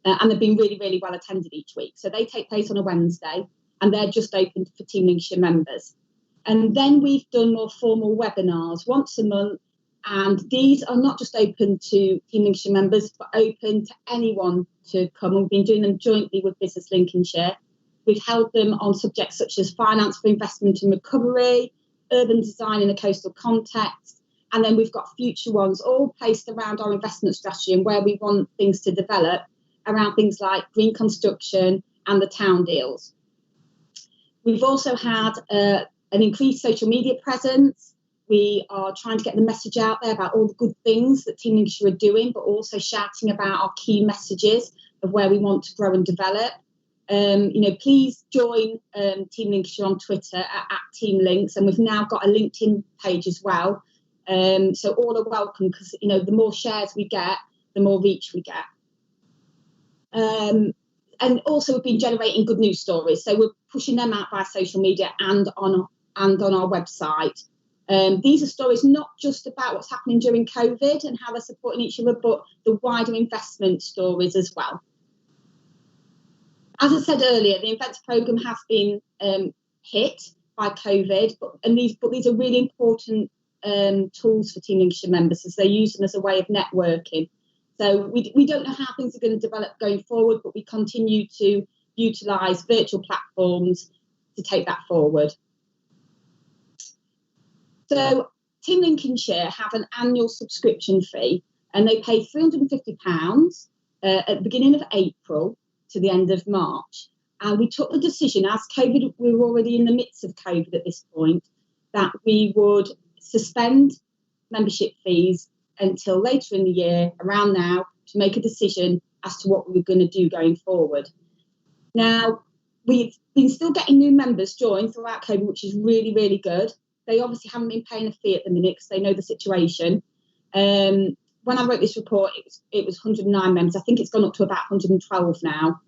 And they've been really, really well attended each week. So they take place on a Wednesday, and they're just open for Team Lincolnshire members. And then we've done more formal webinars once a month, and these are not just open to Team Lincolnshire members, but open to anyone to come. We've been doing them jointly with Business Lincolnshire. We've held them on subjects such as finance for investment and recovery, urban design in a coastal context, and then we've got future ones all placed around our investment strategy and where we want things to develop around things like green construction and the town deals. We've also had an increased social media presence. We are trying to get the message out there about all the good things that Team Lincolnshire are doing, but also shouting about our key messages of where we want to grow and develop. Please join Team Lincolnshire on Twitter at Team Links, and we've now got a LinkedIn page as well. So all are welcome, because the more shares we get, the more reach we get. And also we've been generating good news stories, so we're pushing them out via social media and on our website. These are stories not just about what's happening during COVID and how they're supporting each other, but the wider investment stories as well. As I said earlier, the events programme has been hit by COVID, but these are really important tools for Team Lincolnshire members, as they use them as a way of networking. So we don't know how things are going to develop going forward, but we continue to utilise virtual platforms to take that forward. So Team Lincolnshire have an annual subscription fee, and they pay £350 at the beginning of April to the end of March. And we took the decision, as COVID, we were already in the midst of COVID at this point, that we would suspend membership fees until later in the year, around now, to make a decision as to what we were going to do going forward. Now, we've been still getting new members join throughout COVID, which is really, really good. They obviously haven't been paying a fee at the minute because they know the situation. When I wrote this report, it was 109 members. I think it's gone up to about 112 now.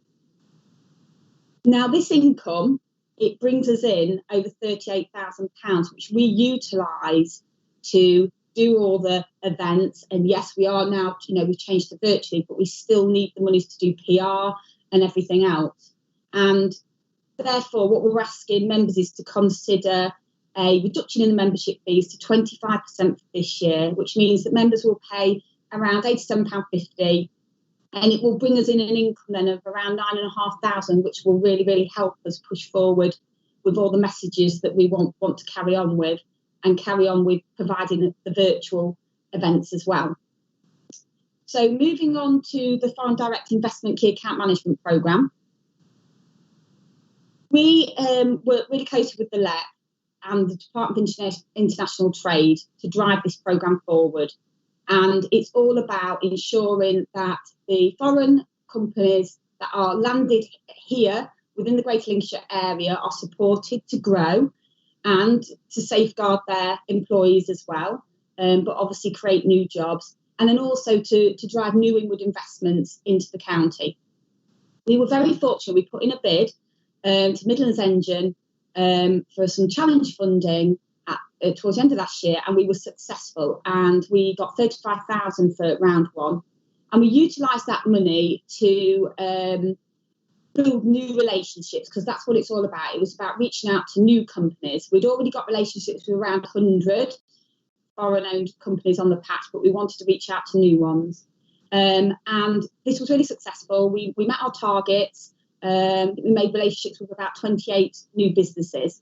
Now, this income, it brings us in over £38,000, which we utilise to do all the events. And yes, we are now, we've changed to virtually, but we still need the money to do PR and everything else. And therefore, what we're asking members is to consider a reduction in the membership fees to 25% for this year, which means that members will pay around £87.50 And it will bring us in an income then of around 9,500, which will really, really help us push forward with all the messages that we want to carry on with, and carry on with providing the virtual events as well. So moving on to the Foreign Direct Investment Key Account Management Programme. We work really closely with the LEP and the Department of International Trade to drive this programme forward. And it's all about ensuring that the foreign companies that are landed here within the Greater Lincolnshire area are supported to grow and to safeguard their employees as well, but obviously create new jobs, and then also to drive new inward investments into the county. We were very fortunate. We put in a bid to Midlands Engine for some challenge funding towards the end of last year, and we were successful, and we got 35,000 for round one, and we utilised that money to build new relationships, because that's what it's all about. It was about reaching out to new companies. We'd already got relationships with around 100 foreign-owned companies on the patch, but we wanted to reach out to new ones. And this was really successful. We met our targets. We made relationships with about 28 new businesses.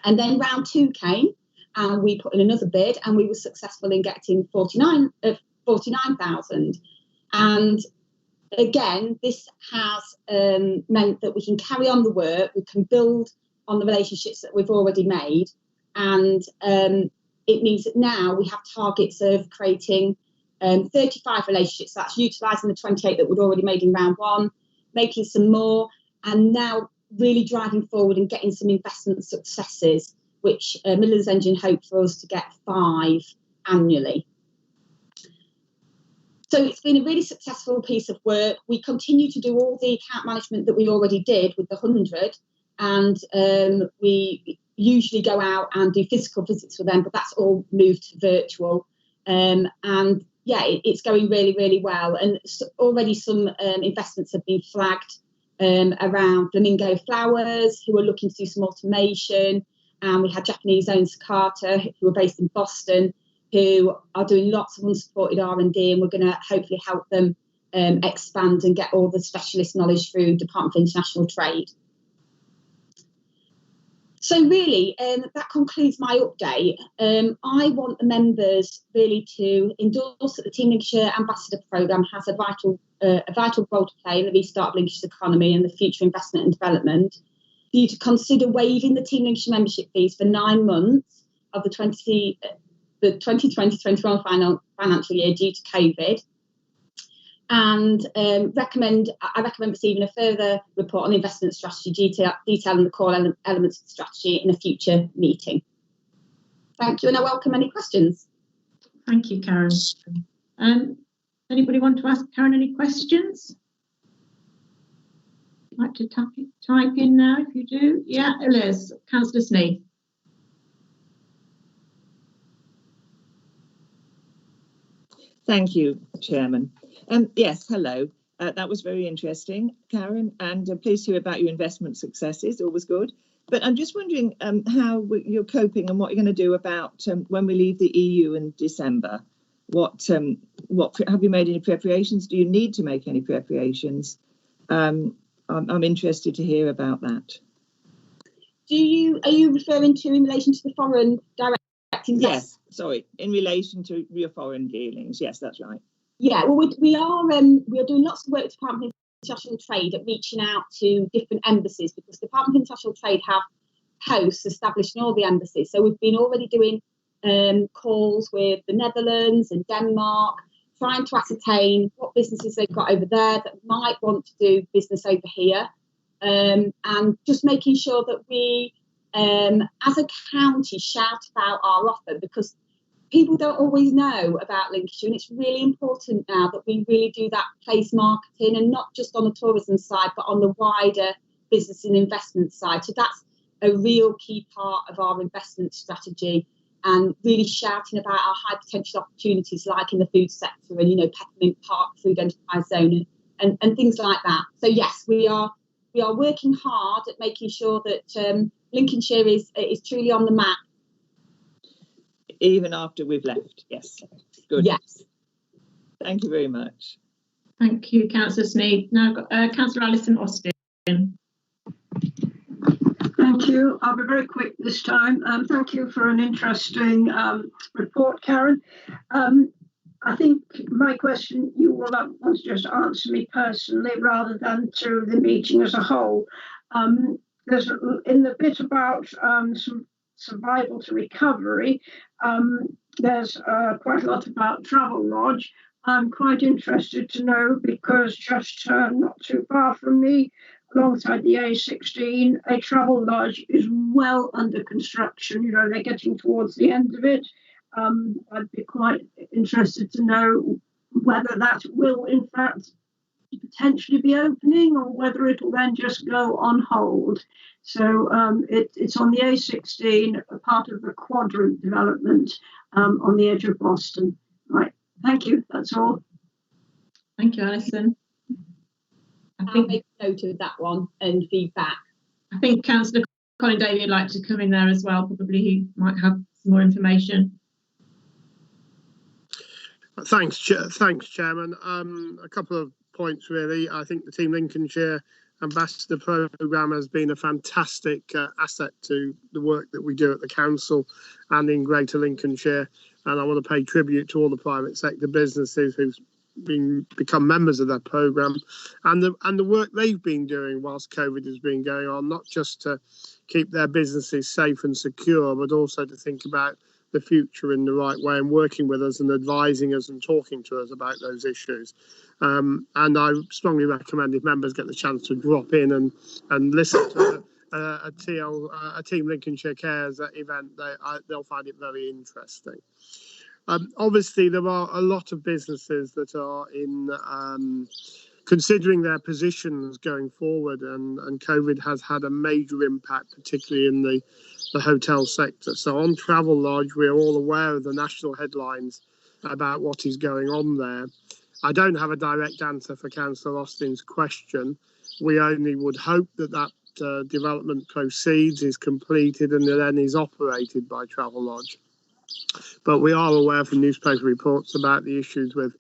And then round two came, and we put in another bid, and we were successful in getting 49,000. And again, this has meant that we can carry on the work, we can build on the relationships that we've already made, and it means that now we have targets of creating 35 relationships. That's utilising the 28 that we'd already made in round one, making some more, and now really driving forward and getting some investment successes, which Midlands Engine hope for us to get 5 annually. So it's been a really successful piece of work. We continue to do all the account management that we already did with the 100, and we usually go out and do physical visits for them, but that's all moved to virtual. And yeah, it's going really, really well. And already some investments have been flagged around Flamingo Flowers, who are looking to do some automation. And we had Japanese-owned Sakata, who are based in Boston, who are doing lots of unsupported R&D, and we're going to hopefully help them expand and get all the specialist knowledge through Department of International Trade. So really, that concludes my update. I want the members really to endorse that the Team Lincolnshire Ambassador Programme has a vital role to play in the restart of Lincolnshire's economy and the future investment and development. For you to consider waiving the Team Lincolnshire membership fees for 9 months of the 2020-21 financial year due to COVID. And I recommend receiving a further report on the investment strategy, detailing the core elements of the strategy in a future meeting. Thank you, and I welcome any questions. Thank you, Karen. Anybody want to ask Karen any questions? Like to type in now if you do. Yeah, Liz, Councillor Sneath. Thank you, Chairman. Yes, hello. That was very interesting, Karen, and pleased to hear about your investment successes. Always good. But I'm just wondering how you're coping and what you're going to do about when we leave the EU in December. What have you made any preparations? Do you need to make any preparations? I'm interested to hear about that. Are you referring to in relation to the foreign direct investment? Yes, sorry, in relation to your foreign dealings. Yes, that's right. Yeah, well, we are doing lots of work with the Department of International Trade at reaching out to different embassies, because the Department of International Trade have posts established in all the embassies. So we've been already doing calls with the Netherlands and Denmark, trying to ascertain what businesses they've got over there that might want to do business over here, and just making sure that we, as a county, shout about our offer, because people don't always know about Lincolnshire, and it's really important now that we really do that place marketing, and not just on the tourism side, but on the wider business and investment side. So that's a real key part of our investment strategy, and really shouting about our high potential opportunities, like in the food sector and, Peppermint Park Food Enterprise Zone and things like that. So yes, we are working hard at making sure that Lincolnshire is truly on the map. Even after we've left, yes. Good. Yes. Thank you very much. Thank you, Councillor Sneed. Now I've got Councillor Alison Austin. Thank you. I'll be very quick this time. Thank you for an interesting report, Karen. I think my question, you will want to just answer me personally rather than to the meeting as a whole. There's in the bit about some survival to recovery, there's quite a lot about Travelodge. I'm quite interested to know, because just not too far from me, alongside the A16, a Travelodge is well under construction. You know, they're getting towards the end of it. I'd be quite interested to know whether that will in fact potentially be opening, or whether it will then just go on hold. So it's on the A16, a part of the quadrant development on the edge of Boston. Right, thank you, that's all. Thank you, Alison. I'll make a note of that one and feedback. I think Councillor Colin Davey would like to come in there as well. Probably he might have some more information. Thanks, Chairman. A couple of points really. I think the Team Lincolnshire Ambassador Programme has been a fantastic asset to the work that we do at the Council and in Greater Lincolnshire. And I want to pay tribute to all the private sector businesses who've become members of that programme, and the work they've been doing whilst COVID has been going on, not just to keep their businesses safe and secure, but also to think about the future in the right way and working with us and advising us and talking to us about those issues. And I strongly recommend, if members get the chance to drop in and listen to a Team Lincolnshire Cares event, they'll find it very interesting. Obviously, there are a lot of businesses that are in considering their positions going forward, and COVID has had a major impact, particularly in the hotel sector. So on Travelodge, we're all aware of the national headlines about what is going on there. I don't have a direct answer for Councillor Austin's question. We only would hope that that development proceeds, is completed, and then is operated by Travelodge. But we are aware from newspaper reports about the issues with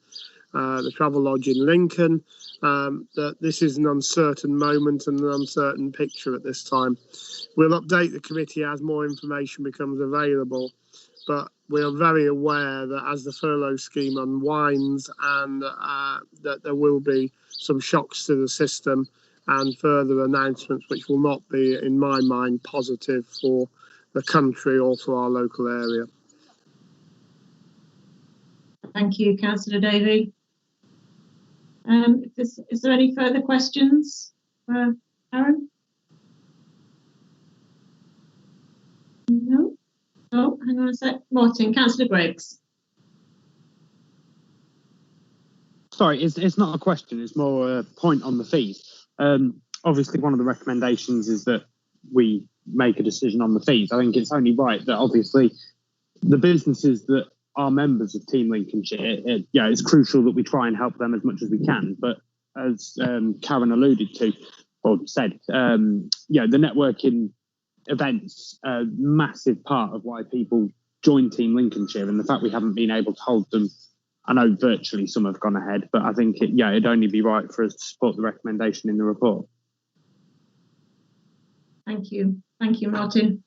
the Travelodge in Lincoln, that this is an uncertain moment and an uncertain picture at this time. We'll update the committee as more information becomes available, but we are very aware that as the furlough scheme unwinds, and that there will be some shocks to the system and further announcements which will not be, in my mind, positive for the country or for our local area. Thank you, Councillor Davey. Is there any further questions for Aaron? No? Oh, hang on a sec. Martin, Councillor Griggs. Sorry, it's not a question, it's more a point on the fees. Obviously, one of the recommendations is that we make a decision on the fees. I think it's only right that obviously the businesses that are members of Team Lincolnshire, it's crucial that we try and help them as much as we can. But as Karen alluded to, or said, the networking events are a massive part of why people join Team Lincolnshire, and the fact we haven't been able to hold them, I know virtually some have gone ahead, but I think it'd only be right for us to support the recommendation in the report. Thank you, Martin.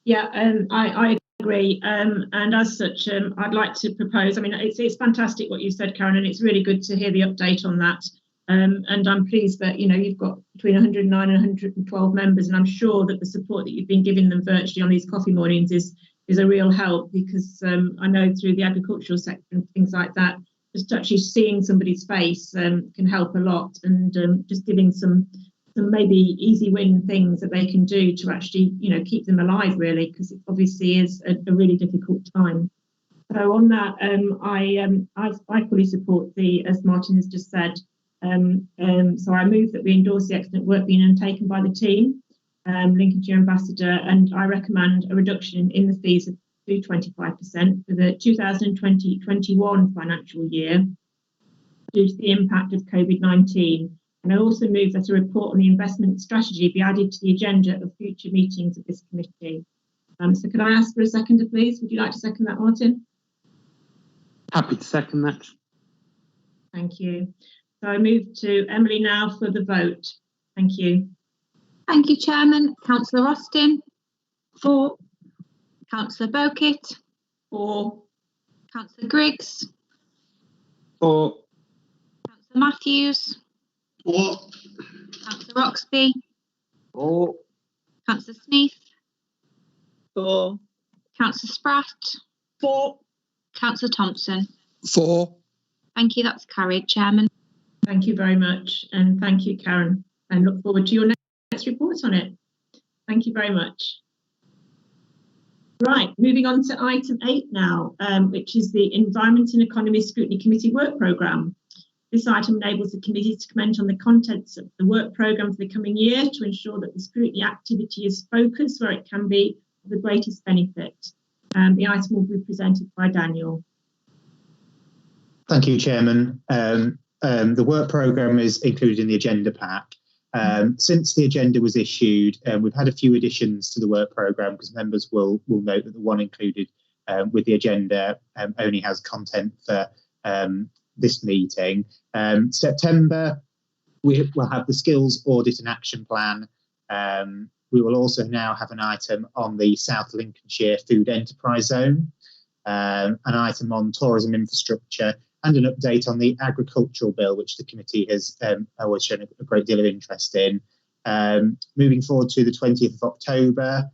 I agree, and as such, I'd like to propose. I mean, it's fantastic what you said, Karen, and it's really good to hear the update on that. And I'm pleased that you've got between 109 and 112 members, and I'm sure that the support that you've been giving them virtually on these coffee mornings is a real help, because I know through the agricultural sector and things like that, just actually seeing somebody's face can help a lot, and just giving some maybe easy win things that they can do to actually keep them alive, really, because it obviously is a really difficult time. So on that, I fully support as Martin has just said. So I move that we endorse the excellent work being undertaken by the team, Lincolnshire Ambassador, and I recommend a reduction in the fees to 25% for the 2020-21 financial year due to the impact of COVID-19. And I also move that a report on the investment strategy be added to the agenda of future meetings of this committee. So could I ask for a seconder, please? Would you like to second that, Martin? Happy to second that. Thank you. So I move to Emily now for the vote. Thank you. Thank you, Chairman. Councillor Austin. For. Councillor Bowkett. For. Councillor Griggs. For. Councillor Matthews. For. Councillor Roxby. For. Councillor Sneath. For. Councillor Spratt. For. Councillor Thompson. For. Thank you, that's carried, Chairman. Thank you very much, and thank you, Karen, and look forward to your next report on it. Thank you very much. Right, moving on to item 8 now, which is the Environment and Economy Scrutiny Committee work programme. This item enables the committee to comment on the contents of the work programme for the coming year to ensure that the scrutiny activity is focused where it can be of the greatest benefit. The item will be presented by Daniel. Thank you, Chairman. The work programme is included in the agenda pack. Since the agenda was issued, we've had a few additions to the work programme because members will note that the one included with the agenda only has content for this meeting. September, we will have the skills audit and action plan. We will also now have an item on the South Lincolnshire Food Enterprise Zone, an item on tourism infrastructure, and an update on the agricultural bill, which the committee has always shown a great deal of interest in. Moving forward to the 20th of October,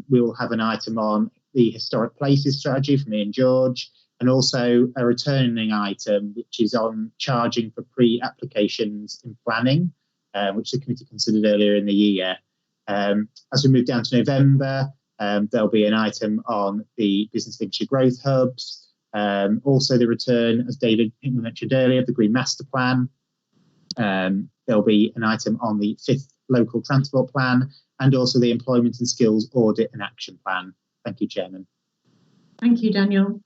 we will have an item on the historic places strategy from me and George, and also a returning item, which is on charging for pre-applications in planning, which the committee considered earlier in the year. As we move down to November, there'll be an item on the Business Lincolnshire Growth Hubs, also the return, as David mentioned earlier, of the Green Master Plan. There'll be an item on the 5th Local Transport Plan, and also the Employment and Skills Audit and Action Plan. Thank you, Chairman. Thank you, Daniel.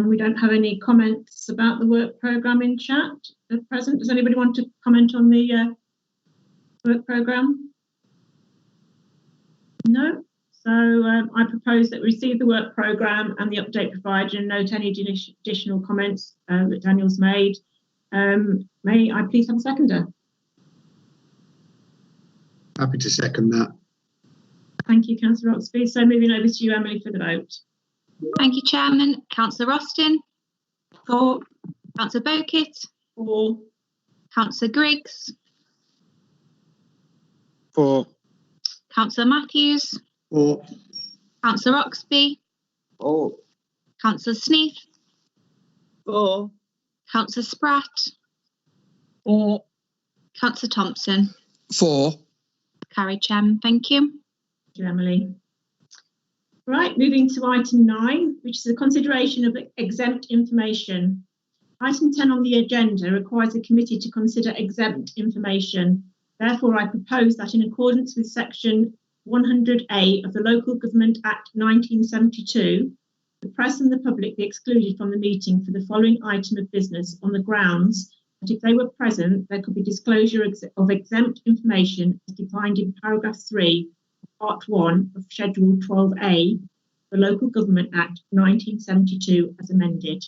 We don't have any comments about the work programme in chat at present. Does anybody want to comment on the work programme? No. So I propose that we receive the work programme and the update provided and note any additional comments that Daniel's made. May I please have a seconder? Happy to second that. Thank you, Councillor Roxby. So moving over to you, Emily, for the vote. Thank you, Chairman. Councillor Austin. For. Councillor Bowkett. For. Councillor Griggs. For. Councillor Matthews. For. Councillor Roxby. For. Councillor Sneath. For. Councillor Spratt. For. Councillor Thompson. For. Carried, Chairman. Thank you. Thank you, Emily. Right, moving to item 9, which is the consideration of exempt information. Item 10 on the agenda requires the committee to consider exempt information. Therefore, I propose that in accordance with section 100A of the Local Government Act 1972, the press and the public be excluded from the meeting for the following item of business on the grounds that if they were present, there could be disclosure of exempt information as defined in paragraph 3, part 1 of Schedule 12A, the Local Government Act 1972 as amended.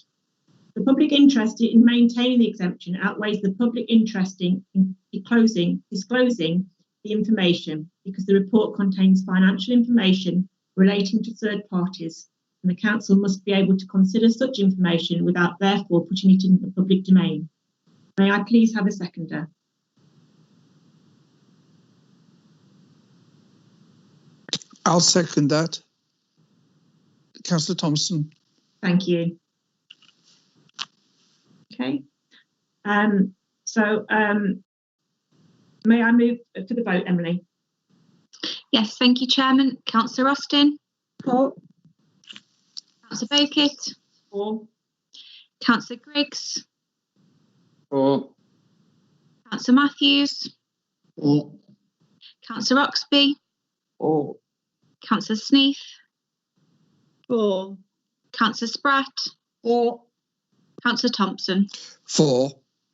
The public interest in maintaining the exemption outweighs the public interest in disclosing the information because the report contains financial information relating to third parties, and the council must be able to consider such information without therefore putting it in the public domain. May I please have a seconder? I'll second that. Councillor Thompson. Thank you. Okay. May I move for the vote, Emily? Yes, thank you, Chairman. Councillor Austin. For. Councillor Bowkett. For. Councillor Griggs. For. Councillor Matthews. For. Councillor Roxby. For. Councillor Sneath. For. Councillor Spratt. For. Councillor Thompson. For.